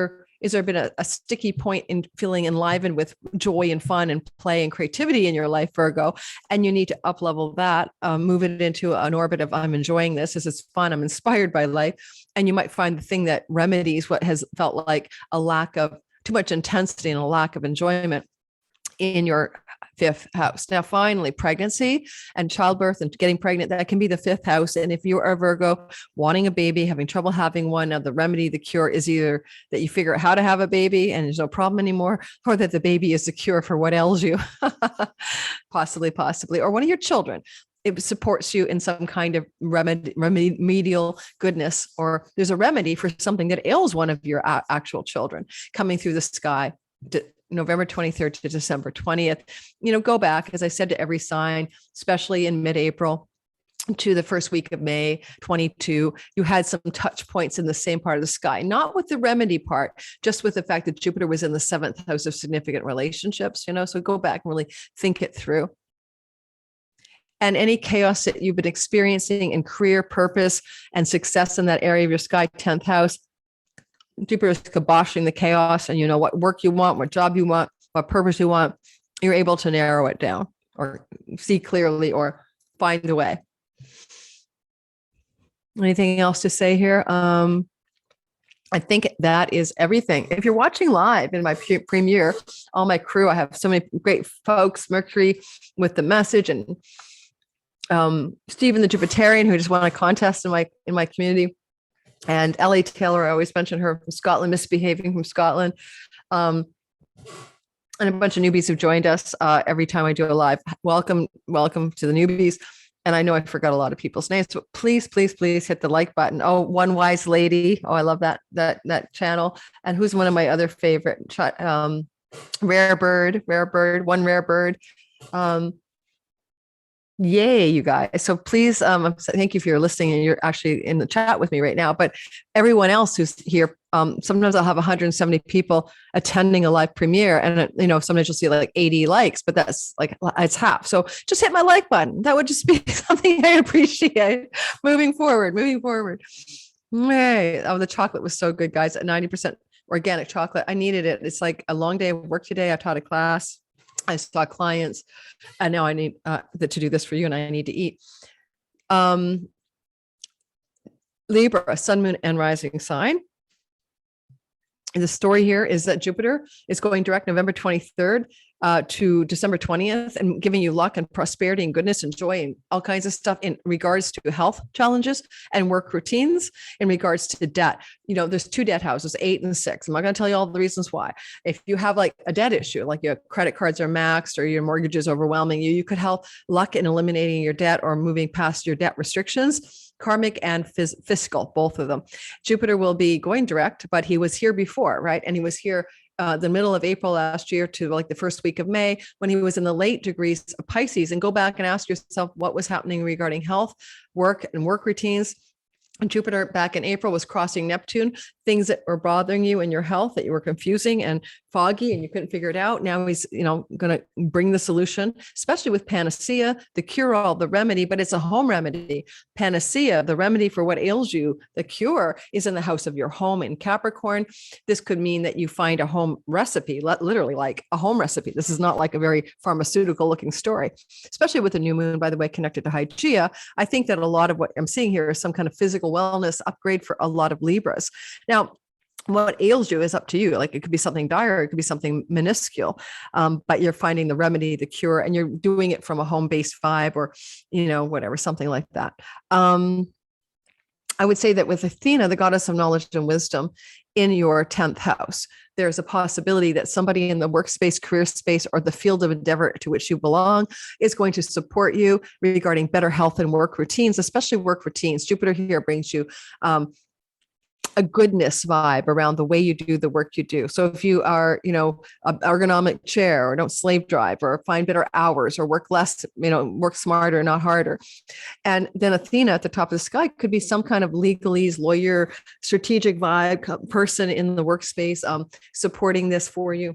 there been a sticky point in feeling enlivened with joy and fun and play and creativity in your life, Virgo? And you need to up level that, move it into an orbit of I'm enjoying this is fun, I'm inspired by life. And you might find the thing that remedies what has felt like a lack of too much intensity and a lack of enjoyment in your fifth house. Now, finally, pregnancy and childbirth and getting pregnant, that can be the fifth house. And if you are a Virgo wanting a baby, having trouble having one, now the remedy, the cure is either that you figure out how to have a baby and there's no problem anymore, or that the baby is the cure for what ails you, possibly, or one of your children. It supports you in some kind of remedial goodness, or there's a remedy for something that ails one of your actual children coming through the sky. November 23rd to December 20th, go back, as I said, to every sign, especially in mid-April to the first week of May 22, you had some touch points in the same part of the sky, not with the remedy part, just with the fact that Jupiter was in the seventh house of significant relationships, so go back and really think it through. And any chaos that you've been experiencing in career, purpose, and success in that area of your sky 10th house, Jupiter is kiboshing the chaos, and what work you want, what job you want, what purpose you want, you're able to narrow it down or see clearly or find the way. Anything else to say here? I think that is everything. If you're watching live in my premiere, all my crew, I have so many great folks, Mercury with the message, and Stephen the Jupiterian, who just won a contest in my community. And Ellie Taylor, I always mention her, from Scotland, misbehaving from Scotland. And a bunch of newbies who've joined us every time I do a live. Welcome to the newbies. And I know I forgot a lot of people's names, but please, please, please hit the like button. Oh, One Wise Lady. Oh, I love that channel. And who's one of my other favorite? Rare Bird, One Rare Bird. Yay, you guys. So please, thank you for your listening, and you're actually in the chat with me right now. But everyone else who's here, sometimes I'll have 170 people attending a live premiere, and sometimes you'll see like 80 likes, but that's like, it's half. So just hit my like button. That would just be something I appreciate. Moving forward. Yay. Oh, the chocolate was so good, guys. At 90% organic chocolate. I needed it. It's like a long day of work today. I taught a class. I saw clients, and now I need to do this for you, and I need to eat. Libra, sun, moon, and rising sign. And the story here is that Jupiter is going direct November 23rd to December 20th, and giving you luck and prosperity and goodness and joy and all kinds of stuff in regards to health challenges and work routines. In regards to debt, there's 2 debt houses, 8 and 6. I'm not going to tell you all the reasons why. If you have like a debt issue, like your credit cards are maxed or your mortgage is overwhelming you, you could help luck in eliminating your debt or moving past your debt restrictions. Karmic and fiscal, both of them. Jupiter will be going direct, but he was here before, right? And he was here the middle of April last year to like the first week of May, when he was in the late degrees of Pisces. And go back and ask yourself what was happening regarding health, work, and work routines. Jupiter back in April was crossing Neptune, things that were bothering you in your health that you were confusing and foggy and you couldn't figure it out. Now he's, going to bring the solution, especially with Panacea, the cure all, the remedy, but it's a home remedy. Panacea, the remedy for what ails you, the cure is in the house of your home in Capricorn. This could mean that you find a home recipe, literally like a home recipe. This is not like a very pharmaceutical looking story, especially with the new moon, by the way, connected to Hygeia. I think that a lot of what I'm seeing here is some kind of physical wellness upgrade for a lot of Libras. Now, what ails you is up to you. Like it could be something dire, it could be something minuscule, but you're finding the remedy, the cure, and you're doing it from a home-based vibe or, whatever, something like that. I would say that with Athena, the goddess of knowledge and wisdom, in your 10th house, there's a possibility that somebody in the workspace, career space, or the field of endeavor to which you belong is going to support you regarding better health and work routines, especially work routines. Jupiter here brings you a goodness vibe around the way you do the work you do. So if you are, an ergonomic chair, or don't slave drive, or find better hours, or work less, work smarter, not harder. And then Athena at the top of the sky could be some kind of legalese, lawyer, strategic vibe person in the workspace, supporting this for you.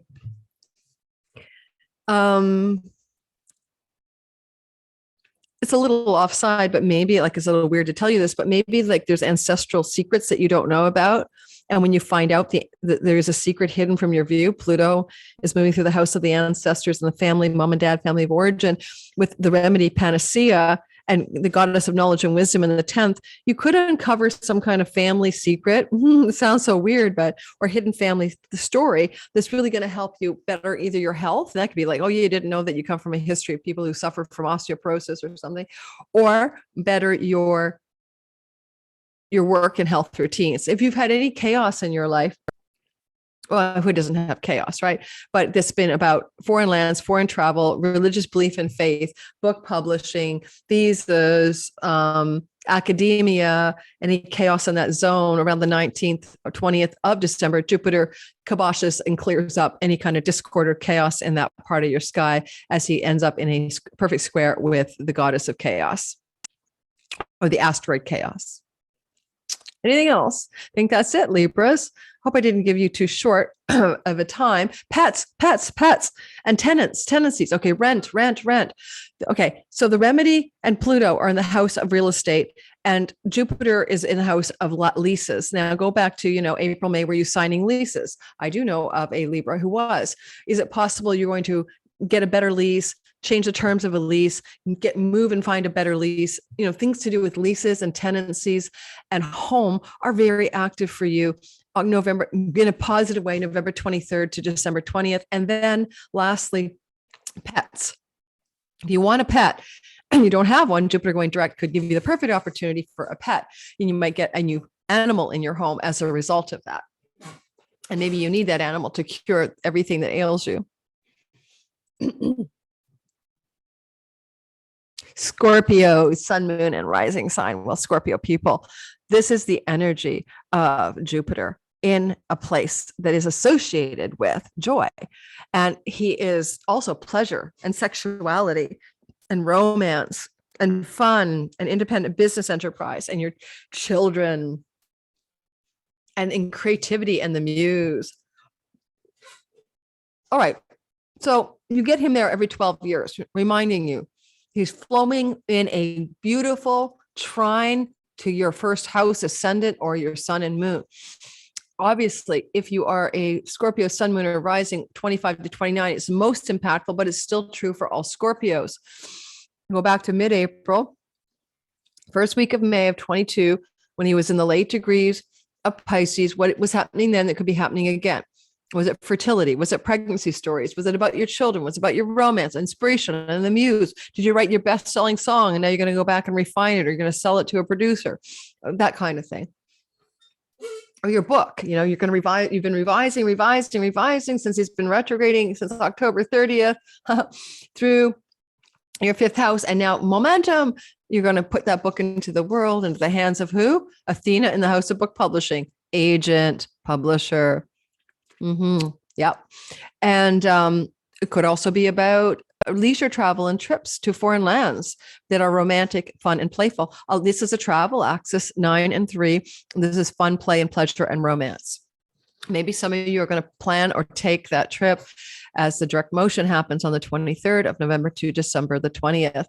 It's a little offside, but maybe it's a little weird to tell you this, but maybe like there's ancestral secrets that you don't know about. And when you find out there's a secret hidden from your view, Pluto is moving through the house of the ancestors and the family, mom and dad, family of origin, with the remedy Panacea and the goddess of knowledge and wisdom in the 10th, you could uncover some kind of family secret. It sounds so weird, or hidden family story that's really going to help you better either your health. That could be like, oh, you didn't know that you come from a history of people who suffer from osteoporosis or something, or better your work and health routines. If you've had any chaos in your life, well, who doesn't have chaos, right? But this been about foreign lands, foreign travel, religious belief and faith, book publishing, visas, academia, any chaos in that zone around the 19th or 20th of December, Jupiter kiboshes and clears up any kind of discord or chaos in that part of your sky as he ends up in a perfect square with the goddess of chaos, or the asteroid chaos. Anything else? I think that's it, Libras. Hope I didn't give you too short of a time. Pets, and tenancies. Okay, rent. Okay, so the remedy and Pluto are in the house of real estate, and Jupiter is in the house of leases. Now go back to, April, May, were you signing leases? I do know of a Libra who was. Is it possible you're going to get a better lease, change the terms of a lease, move and find a better lease? Things to do with leases and tenancies and home are very active for you on November, in a positive way, November 23rd to December 20th. And then lastly, pets. If you want a pet and you don't have one, Jupiter going direct could give you the perfect opportunity for a pet. And you might get a new animal in your home as a result of that. And maybe you need that animal to cure everything that ails you. Scorpio, sun, moon, and rising sign. Well, Scorpio people, this is the energy of Jupiter in a place that is associated with joy. And he is also pleasure and sexuality and romance and fun and independent business enterprise and your children and in creativity and the muse. All right. So you get him there every 12 years, reminding you he's flowing in a beautiful trine to your first house ascendant or your sun and moon. Obviously, if you are a Scorpio sun, moon, or rising 25 to 29, it's most impactful, but it's still true for all Scorpios. Go back to mid-April, first week of May of 22, when he was in the late degrees of Pisces, what was happening then that could be happening again? Was it fertility? Was it pregnancy stories? Was it about your children? Was it about your romance, inspiration, and the muse? Did you write your best-selling song and now you're going to go back and refine it, or you're going to sell it to a producer? That kind of thing. Or your book, you're going to revise. You've been revising since he's been retrograding since October 30th through your fifth house. And now momentum, you're going to put that book into the world, into the hands of who? Athena in the house of book publishing, agent, publisher. Yep. And it could also be about leisure travel and trips to foreign lands that are romantic, fun, and playful. This is a travel axis 9 and 3. This is fun, play, and pleasure and romance. Maybe some of you are going to plan or take that trip as the direct motion happens on the 23rd of November to December the 20th.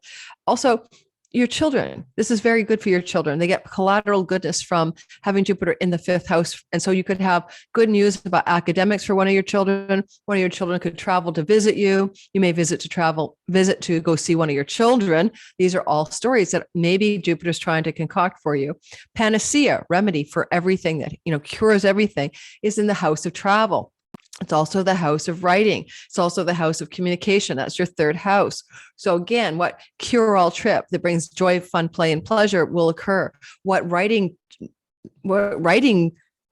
Also, your children. This is very good for your children. They get collateral goodness from having Jupiter in the fifth house. And so you could have good news about academics for one of your children. One of your children could travel to visit you. You may visit to go see one of your children. These are all stories that maybe Jupiter's trying to concoct for you. Panacea, remedy for everything that, cures everything, is in the house of travel. It's also the house of writing. It's also the house of communication. That's your third house. So again, what cure-all trip that brings joy, fun, play, and pleasure will occur? What writing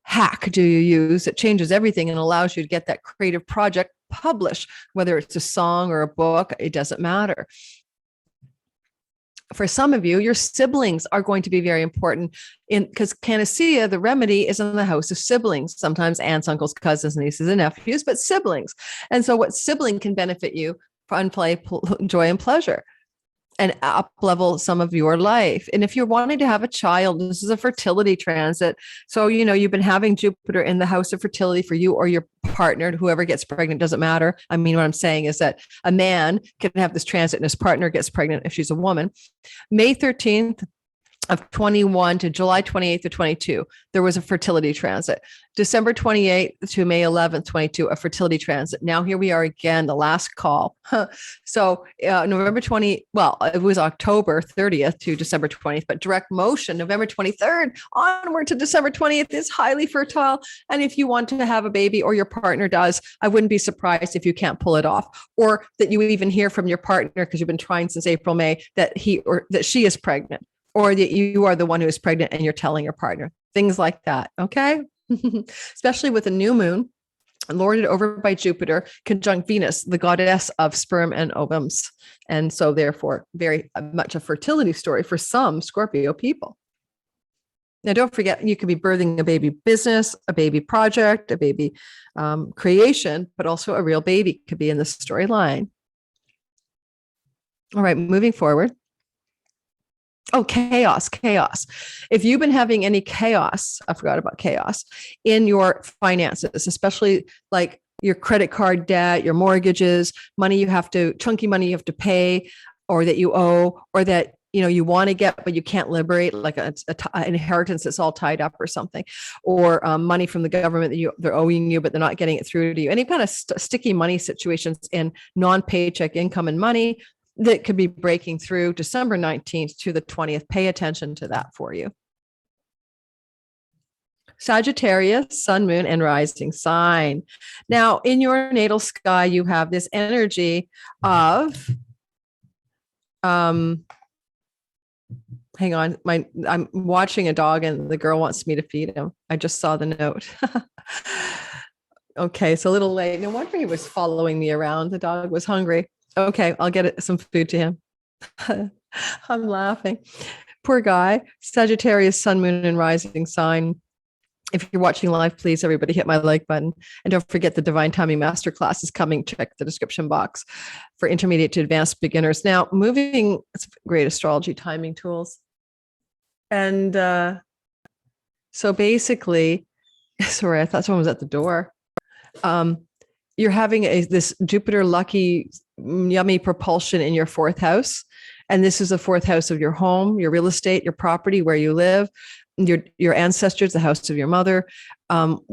hack do you use that changes everything and allows you to get that creative project published? Whether it's a song or a book, it doesn't matter. For some of you, your siblings are going to be very important because Panacea, the remedy, is in the house of siblings, sometimes aunts, uncles, cousins, nieces, and nephews, but siblings. And so what sibling can benefit you? Fun, play, joy, and pleasure, and up level some of your life. And if you're wanting to have a child, this is a fertility transit. So, you've been having Jupiter in the house of fertility for you or your partner, whoever gets pregnant, doesn't matter. I mean, what I'm saying is that a man can have this transit and his partner gets pregnant if she's a woman. May 13th of 21 to July 28th of 22, there was a fertility transit. December 28th to May 11th, 22, a fertility transit. Now here we are again, the last call. So November 20, well, it was October 30th to December 20th, but direct motion, November 23rd onward to December 20th is highly fertile. And if you want to have a baby or your partner does, I wouldn't be surprised if you can't pull it off, or that you even hear from your partner because you've been trying since April, May, that he or that she is pregnant, or that you are the one who is pregnant and you're telling your partner, things like that. Okay. Especially with a new moon lorded over by Jupiter conjunct Venus, the goddess of sperm and ovums. And so therefore very much a fertility story for some Scorpio people. Now, don't forget, you could be birthing a baby business, a baby project, a baby creation, but also a real baby could be in the storyline. All right, moving forward. Oh, chaos. If you've been having any chaos, I forgot about chaos, in your finances, especially like your credit card debt, your mortgages, chunky money you have to pay, or that you owe, or that you want to get, but you can't liberate, like an inheritance that's all tied up or something, or money from the government that they're owing you, but they're not getting it through to you. Any kind of sticky money situations in non-paycheck income and money that could be breaking through December 19th to the 20th. Pay attention to that for you. Sagittarius, sun, moon, and rising sign. Now, in your natal sky, you have this energy of, hang on, I'm watching a dog and the girl wants me to feed him. I just saw the note. Okay, it's a little late. No wonder he was following me around. The dog was hungry. Okay, I'll get some food to him. I'm laughing. Poor guy. Sagittarius, sun, moon, and rising sign. If you're watching live, please, everybody hit my like button. And don't forget the Divine Timing Masterclass is coming. Check the description box for intermediate to advanced beginners. Now, moving, it's great astrology timing tools. And so basically, sorry, I thought someone was at the door. You're having this Jupiter lucky, yummy propulsion in your fourth house. And this is the fourth house of your home, your real estate, your property, where you live, your ancestors, the house of your mother.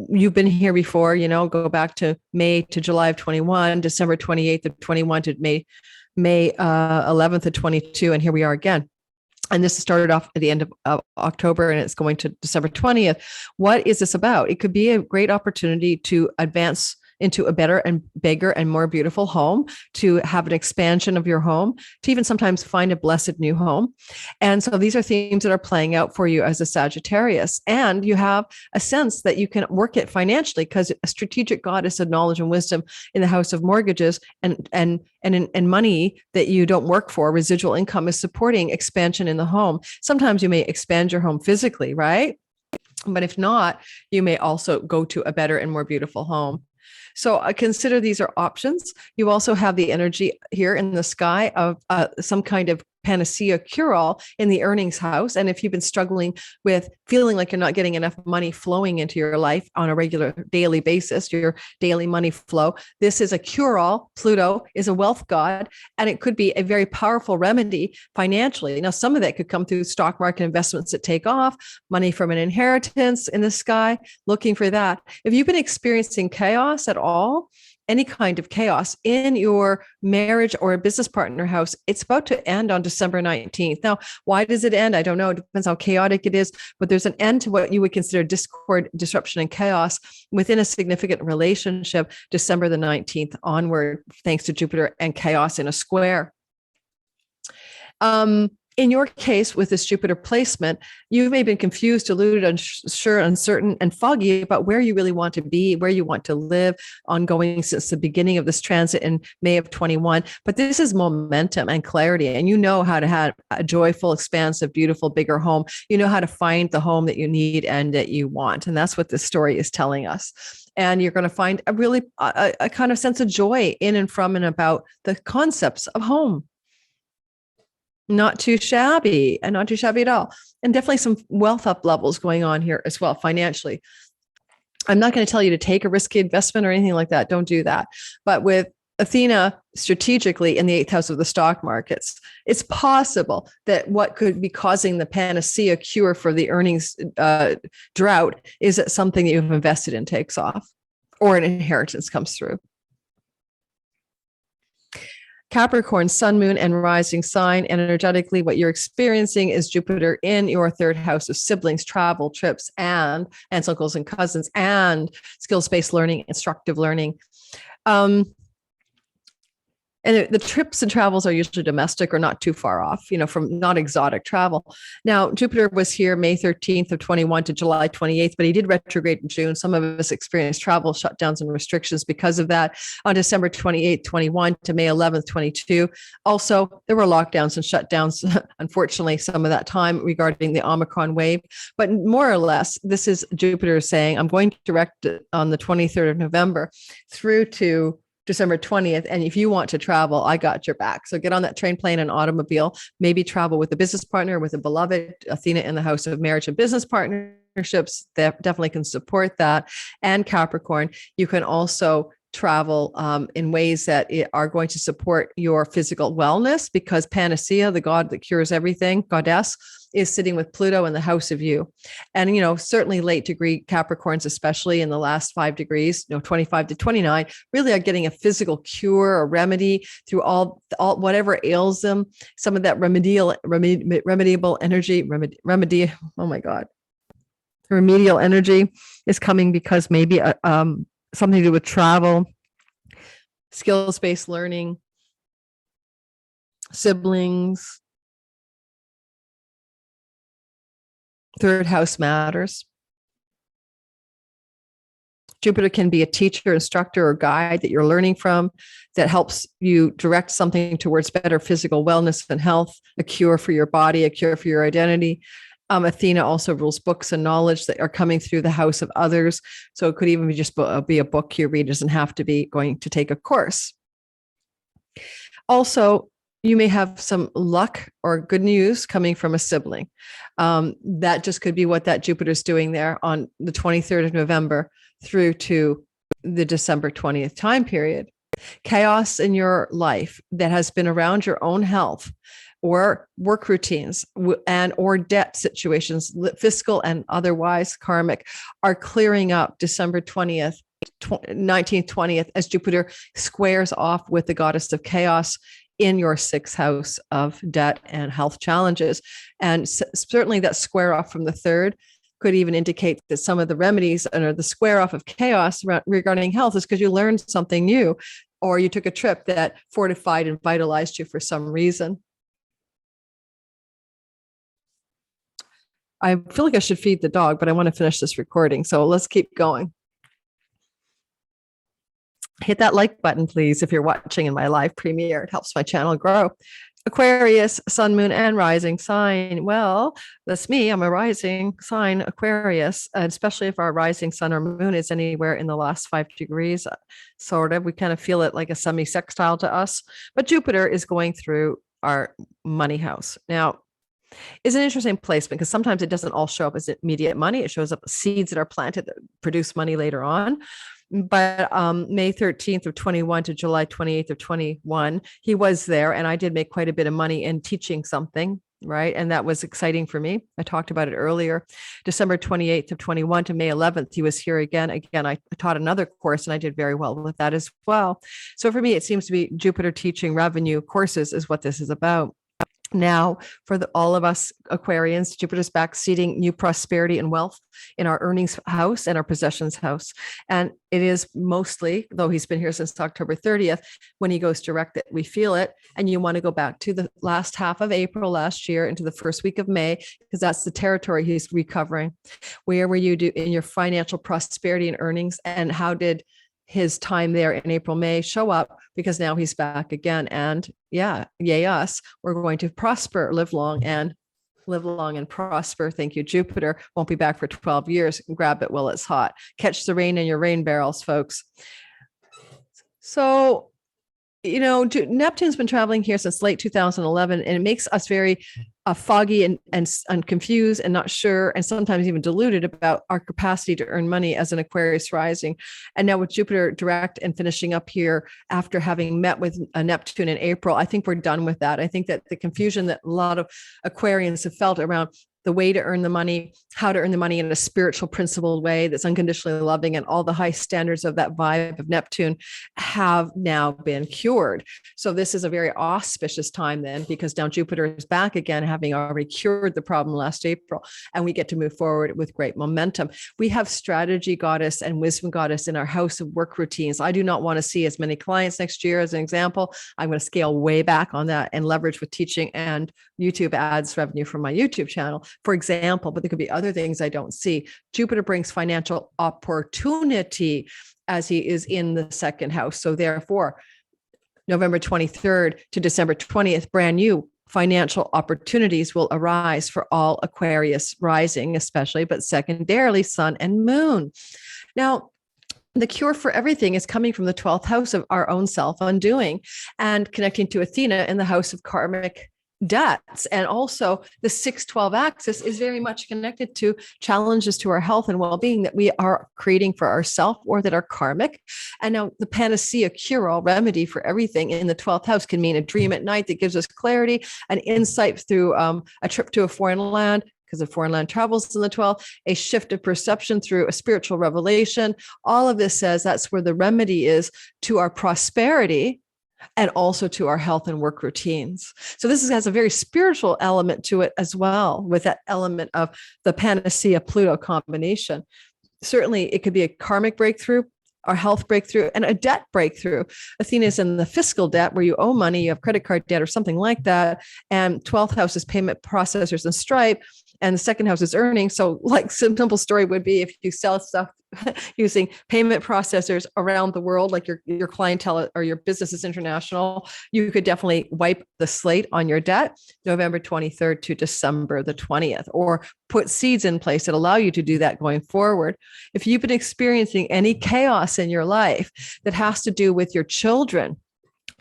You've been here before, go back to May to July of 21, December 28th of 21 to May 11th of 22. And here we are again. And this started off at the end of October and it's going to December 20th. What is this about? It could be a great opportunity to advance into a better and bigger and more beautiful home, to have an expansion of your home, to even sometimes find a blessed new home. And so these are themes that are playing out for you as a Sagittarius. And you have a sense that you can work it financially because a strategic goddess of knowledge and wisdom in the house of mortgages and money that you don't work for, residual income, is supporting expansion in the home. Sometimes you may expand your home physically, right? But if not, you may also go to a better and more beautiful home. So consider these are options. You also have the energy here in the sky of some kind of panacea cure-all in the earnings house. And if you've been struggling with feeling like you're not getting enough money flowing into your life on a regular daily basis, your daily money flow, this is a cure-all. Pluto is a wealth god, and it could be a very powerful remedy financially. Now, some of that could come through stock market investments that take off, money from an inheritance in the sky, looking for that. If you've been experiencing chaos at all, any kind of chaos in your marriage or a business partner house, it's about to end on December 19th. Now, why does it end? I don't know. It depends how chaotic it is, but there's an end to what you would consider discord, disruption, and chaos within a significant relationship, December the 19th onward, thanks to Jupiter and chaos in a square. In your case, with this Jupiter placement, you may have been confused, deluded, unsure, uncertain, and foggy about where you really want to be, where you want to live, ongoing since the beginning of this transit in May of 21. But this is momentum and clarity, and you know how to have a joyful, expansive, beautiful, bigger home. You know how to find the home that you need and that you want. And that's what this story is telling us. And you're going to find a really a kind of sense of joy in and from and about the concepts of home. Not too shabby and not too shabby at all. And definitely some wealth up levels going on here as well financially. I'm not going to tell you to take a risky investment or anything like that. Don't do that. But with Athena strategically in the eighth house of the stock markets, it's possible that what could be causing the panacea cure for the earnings drought is that something that you've invested in takes off or an inheritance comes through. Capricorn, sun, moon, and rising sign. Energetically, what you're experiencing is Jupiter in your third house of siblings, travel, trips, and aunts, uncles, and cousins, and skills-based learning, instructive learning. And the trips and travels are usually domestic or not too far off, from not exotic travel. Now, Jupiter was here May 13th of 21 to July 28th, but he did retrograde in June. Some of us experienced travel shutdowns and restrictions because of that on December 28th, 21 to May 11th, 22. Also, there were lockdowns and shutdowns, unfortunately, some of that time regarding the Omicron wave. But more or less, this is Jupiter saying, I'm going to direct it on the 23rd of November through to December 20th. And if you want to travel, I got your back. So get on that train, plane, and automobile, maybe travel with a business partner, with a beloved. Athena in the house of marriage and business partnerships, that definitely can support that. And Capricorn, you can also travel in ways that are going to support your physical wellness, because Panacea, the god that cures everything, goddess, is sitting with Pluto in the house of you. And, certainly late degree Capricorns, especially in the last 5 degrees, 25 to 29, really are getting a physical cure or remedy through all whatever ails them. Some of that remediable energy, remedial energy is coming because maybe something to do with travel, skills-based learning, siblings. Third house matters. Jupiter can be a teacher, instructor, or guide that you're learning from that helps you direct something towards better physical wellness and health, a cure for your body, a cure for your identity. Athena also rules books and knowledge that are coming through the house of others. So it could even be just be a book you read. It doesn't have to be going to take a course. Also, you may have some luck or good news coming from a sibling. That just could be what that Jupiter's doing there on the 23rd of November through to the December 20th time period. Chaos in your life that has been around your own health or work routines and or debt situations, fiscal and otherwise karmic, are clearing up December 20th, 19th, 20th, as Jupiter squares off with the goddess of chaos in your sixth house of debt and health challenges. And certainly that square off from the third could even indicate that some of the remedies or the square off of chaos regarding health is because you learned something new, or you took a trip that fortified and vitalized you for some reason. I feel like I should feed the dog, but I want to finish this recording. So let's keep going. Hit that like button, please, if you're watching in my live premiere. It helps my channel grow. Aquarius, sun, moon, and rising sign. Well, that's me. I'm a rising sign, Aquarius, and especially if our rising sun or moon is anywhere in the last 5 degrees, sort of. We kind of feel it like a semi-sextile to us. But Jupiter is going through our money house. Now, it's an interesting placement because sometimes it doesn't all show up as immediate money. It shows up as seeds that are planted that produce money later on. But May 13th of 21 to July 28th of 21, he was there, and I did make quite a bit of money in teaching something, right? And that was exciting for me. I talked about it earlier. December 28th of 21 to May 11th, he was here again. Again, I taught another course, and I did very well with that as well. So for me, it seems to be Jupiter teaching revenue courses is what this is about. Now, for all of us Aquarians, Jupiter's back seeding new prosperity and wealth in our earnings house and our possessions house. And it is mostly, though he's been here since October 30th, when he goes direct that we feel it. And you want to go back to the last half of April last year into the first week of May, because that's the territory he's recovering. Where were you in your financial prosperity and earnings? And how did his time there in April, May show up? Because now he's back again. And yeah, yay us, we're going to prosper, live long and prosper. Thank you, Jupiter. Won't be back for 12 years. Grab it while it's hot. Catch the rain in your rain barrels, folks. So, you know, Neptune's been traveling here since late 2011, and it makes us very foggy and confused and not sure, and sometimes even deluded about our capacity to earn money as an Aquarius rising. And now with Jupiter direct and finishing up here after having met with a Neptune in April, I think we're done with that. I think that the confusion that a lot of Aquarians have felt around the way to earn the money, how to earn the money in a spiritual, principled way that's unconditionally loving, and all the high standards of that vibe of Neptune have now been cured. So this is a very auspicious time then, because now Jupiter is back again, having already cured the problem last April, and we get to move forward with great momentum. We have strategy goddess and wisdom goddess in our house of work routines. I do not want to see as many clients next year, as an example. I'm going to scale way back on that and leverage with teaching and YouTube ads revenue from my YouTube channel, for example, but there could be other things I don't see. Jupiter brings financial opportunity as he is in the second house. So therefore, November 23rd to December 20th, brand new financial opportunities will arise for all Aquarius rising, especially, but secondarily, sun and moon. Now, the cure for everything is coming from the 12th house of our own self undoing and connecting to Athena in the house of karmic debts. And also the 6-12 axis is very much connected to challenges to our health and well-being that we are creating for ourselves or that are karmic. And now the panacea cure-all remedy for everything in the 12th house can mean a dream at night that gives us clarity, an insight through a trip to a foreign land, because of foreign land travels in the 12th, a shift of perception through a spiritual revelation. All of this says that's where the remedy is to our prosperity and also to our health and work routines. So this has a very spiritual element to it as well, with that element of the Panacea Pluto combination. Certainly it could be a karmic breakthrough, our health breakthrough, and a debt breakthrough. Athena is in the fiscal debt where you owe money, you have credit card debt or something like that. And 12th house is payment processors and Stripe. And the second house is earnings. So like simple story would be if you sell stuff using payment processors around the world, like your clientele or your business is international, you could definitely wipe the slate on your debt November 23rd to December the 20th, or put seeds in place that allow you to do that going forward. If you've been experiencing any chaos in your life that has to do with your children,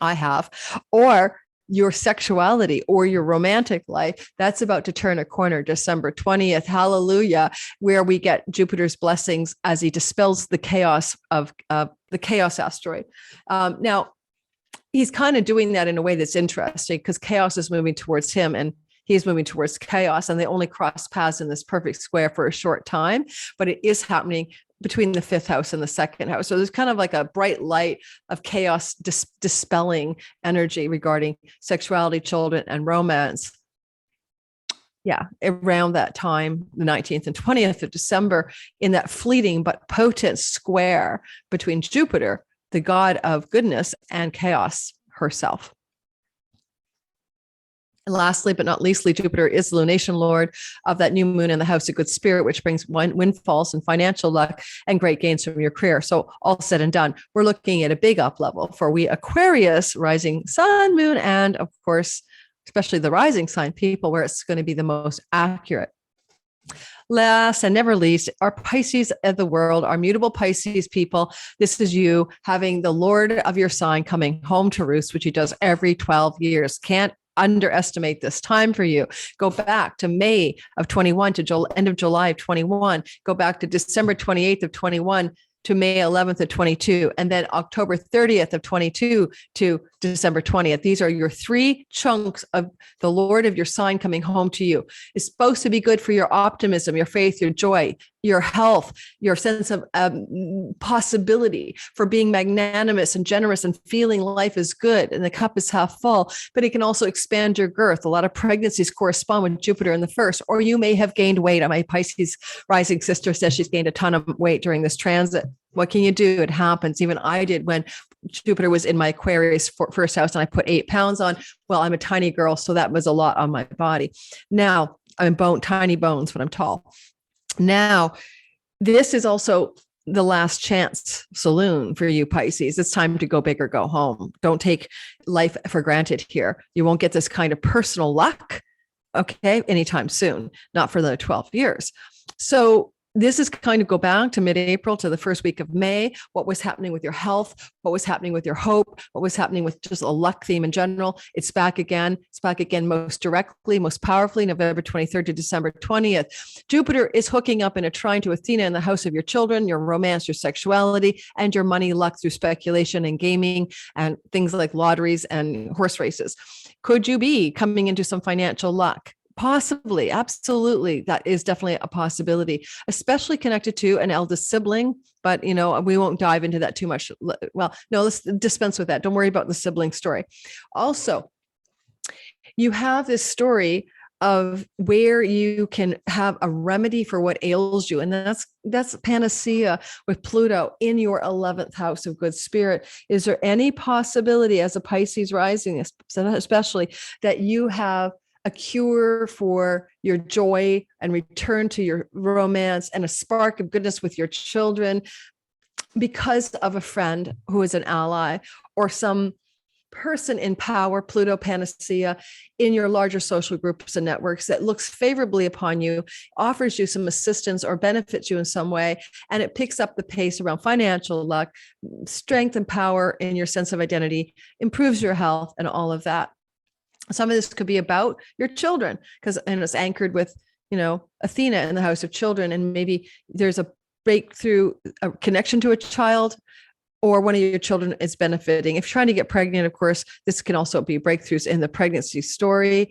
I have, or your sexuality or your romantic life, that's about to turn a corner December 20th. Hallelujah, where we get Jupiter's blessings as he dispels the chaos of the chaos asteroid. Now, he's kind of doing that in a way that's interesting because chaos is moving towards him and he's moving towards chaos, and they only cross paths in this perfect square for a short time, but it is happening between the 5th house and the 2nd house. So there's kind of like a bright light of chaos dispelling energy regarding sexuality, children, and romance. Yeah, around that time, the 19th and 20th of December, in that fleeting but potent square between Jupiter, the god of goodness, and chaos herself. And lastly, but not leastly, Jupiter is the lunation lord of that new moon in the house of good spirit, which brings windfalls and financial luck and great gains from your career. So all said and done, we're looking at a big up level for we Aquarius, rising sun, moon, and of course, especially the rising sign people, where it's going to be the most accurate. Last and never least, our Pisces of the world, our mutable Pisces people. This is you having the Lord of your sign coming home to roost, which he does every 12 years. Can't underestimate this time for you. Go back to May of 21 to end of July of 21. Go back to December 28th of 21 to May 11th of 22, and then October 30th of 22 to December 20th. These are your 3 chunks of the Lord of your sign coming home to you. It's supposed to be good for your optimism, your faith, your joy, your health, your sense of possibility, for being magnanimous and generous and feeling life is good and the cup is half full, but it can also expand your girth. A lot of pregnancies correspond with Jupiter in the first, or you may have gained weight. My Pisces rising sister says she's gained a ton of weight during this transit. What can you do? It happens. Even I did when Jupiter was in my Aquarius first house and I put 8 pounds on. Well, I'm a tiny girl, so that was a lot on my body. Now I'm tiny bones, but I'm tall. Now, this is also the last chance saloon for you Pisces. It's time to go big or go home. Don't take life for granted here. You won't get this kind of personal luck, okay, anytime soon, not for the 12 years. So this is kind of go back to mid-April to the first week of May. What was happening with your health? What was happening with your hope? What was happening with just a luck theme in general? It's back again. It's back again most directly, most powerfully, November 23rd to December 20th. Jupiter is hooking up in a trine to Athena in the house of your children, your romance, your sexuality, and your money luck through speculation and gaming and things like lotteries and horse races. Could you be coming into some financial luck? Possibly, absolutely. That is definitely a possibility, especially connected to an eldest sibling. But, we won't dive into that too much. Well, no, let's dispense with that. Don't worry about the sibling story. Also, you have this story of where you can have a remedy for what ails you. And that's Panacea with Pluto in your 11th house of good spirit. Is there any possibility as a Pisces rising, especially, that you have a cure for your joy and return to your romance and a spark of goodness with your children because of a friend who is an ally or some person in power, Pluto Panacea, in your larger social groups and networks that looks favorably upon you, offers you some assistance or benefits you in some way, and it picks up the pace around financial luck, strength and power in your sense of identity, improves your health and all of that. Some of this could be about your children and it's anchored with, Athena in the house of children. And maybe there's a breakthrough, a connection to a child, or one of your children is benefiting. If you're trying to get pregnant, of course, this can also be breakthroughs in the pregnancy story.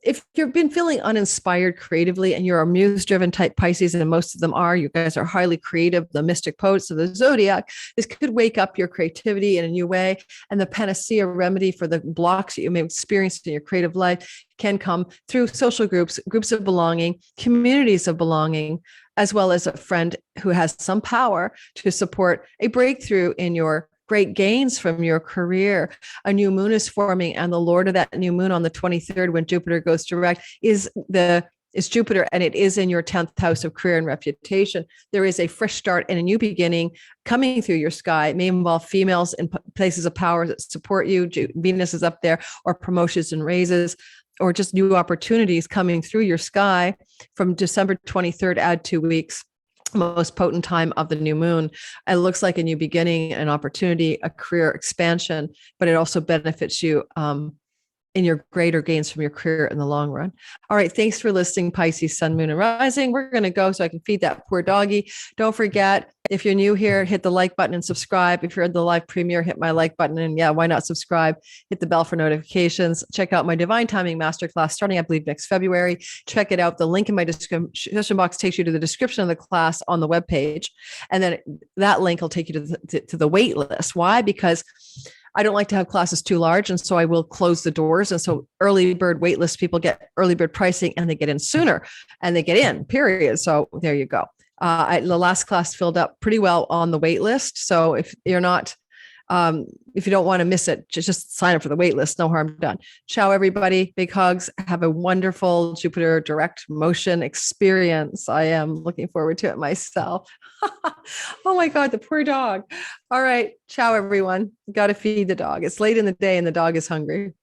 If you've been feeling uninspired creatively and you're a muse-driven type Pisces, and most of them are, you guys are highly creative, the mystic poets of the zodiac, this could wake up your creativity in a new way. And the panacea remedy for the blocks that you may have experienced in your creative life can come through social groups, groups of belonging, communities of belonging, as well as a friend who has some power to support a breakthrough in your great gains from your career. A new moon is forming, and the Lord of that new moon on the 23rd, when Jupiter goes direct, is the is Jupiter, and it is in your 10th house of career and reputation. There is a fresh start and a new beginning coming through your sky. It may involve females in places of power that support you. Venus is up there, or promotions and raises, or just new opportunities coming through your sky from December 23rd, add 2 weeks. Most potent time of the new moon. It looks like a new beginning, an opportunity, a career expansion, but it also benefits you in your greater gains from your career in the long run. All right. Thanks for listening, Pisces, Sun, Moon, and Rising. We're going to go so I can feed that poor doggy. Don't forget, if you're new here, hit the like button and subscribe. If you're at the live premiere, hit my like button. And yeah, why not subscribe? Hit the bell for notifications. Check out my Divine Timing Masterclass starting, I believe, next February. Check it out. The link in my description box takes you to the description of the class on the webpage. And then that link will take you to the wait list. Why? Because I don't like to have classes too large. And so I will close the doors. And so early bird waitlist people get early bird pricing, and they get in sooner, and they get in, period. So there you go. The last class filled up pretty well on the wait list. So if you're not, if you don't want to miss it, just sign up for the wait list. No harm done. Ciao, everybody. Big hugs. Have a wonderful Jupiter direct motion experience. I am looking forward to it myself. Oh my God, the poor dog. All right. Ciao, everyone. Got to feed the dog. It's late in the day and the dog is hungry.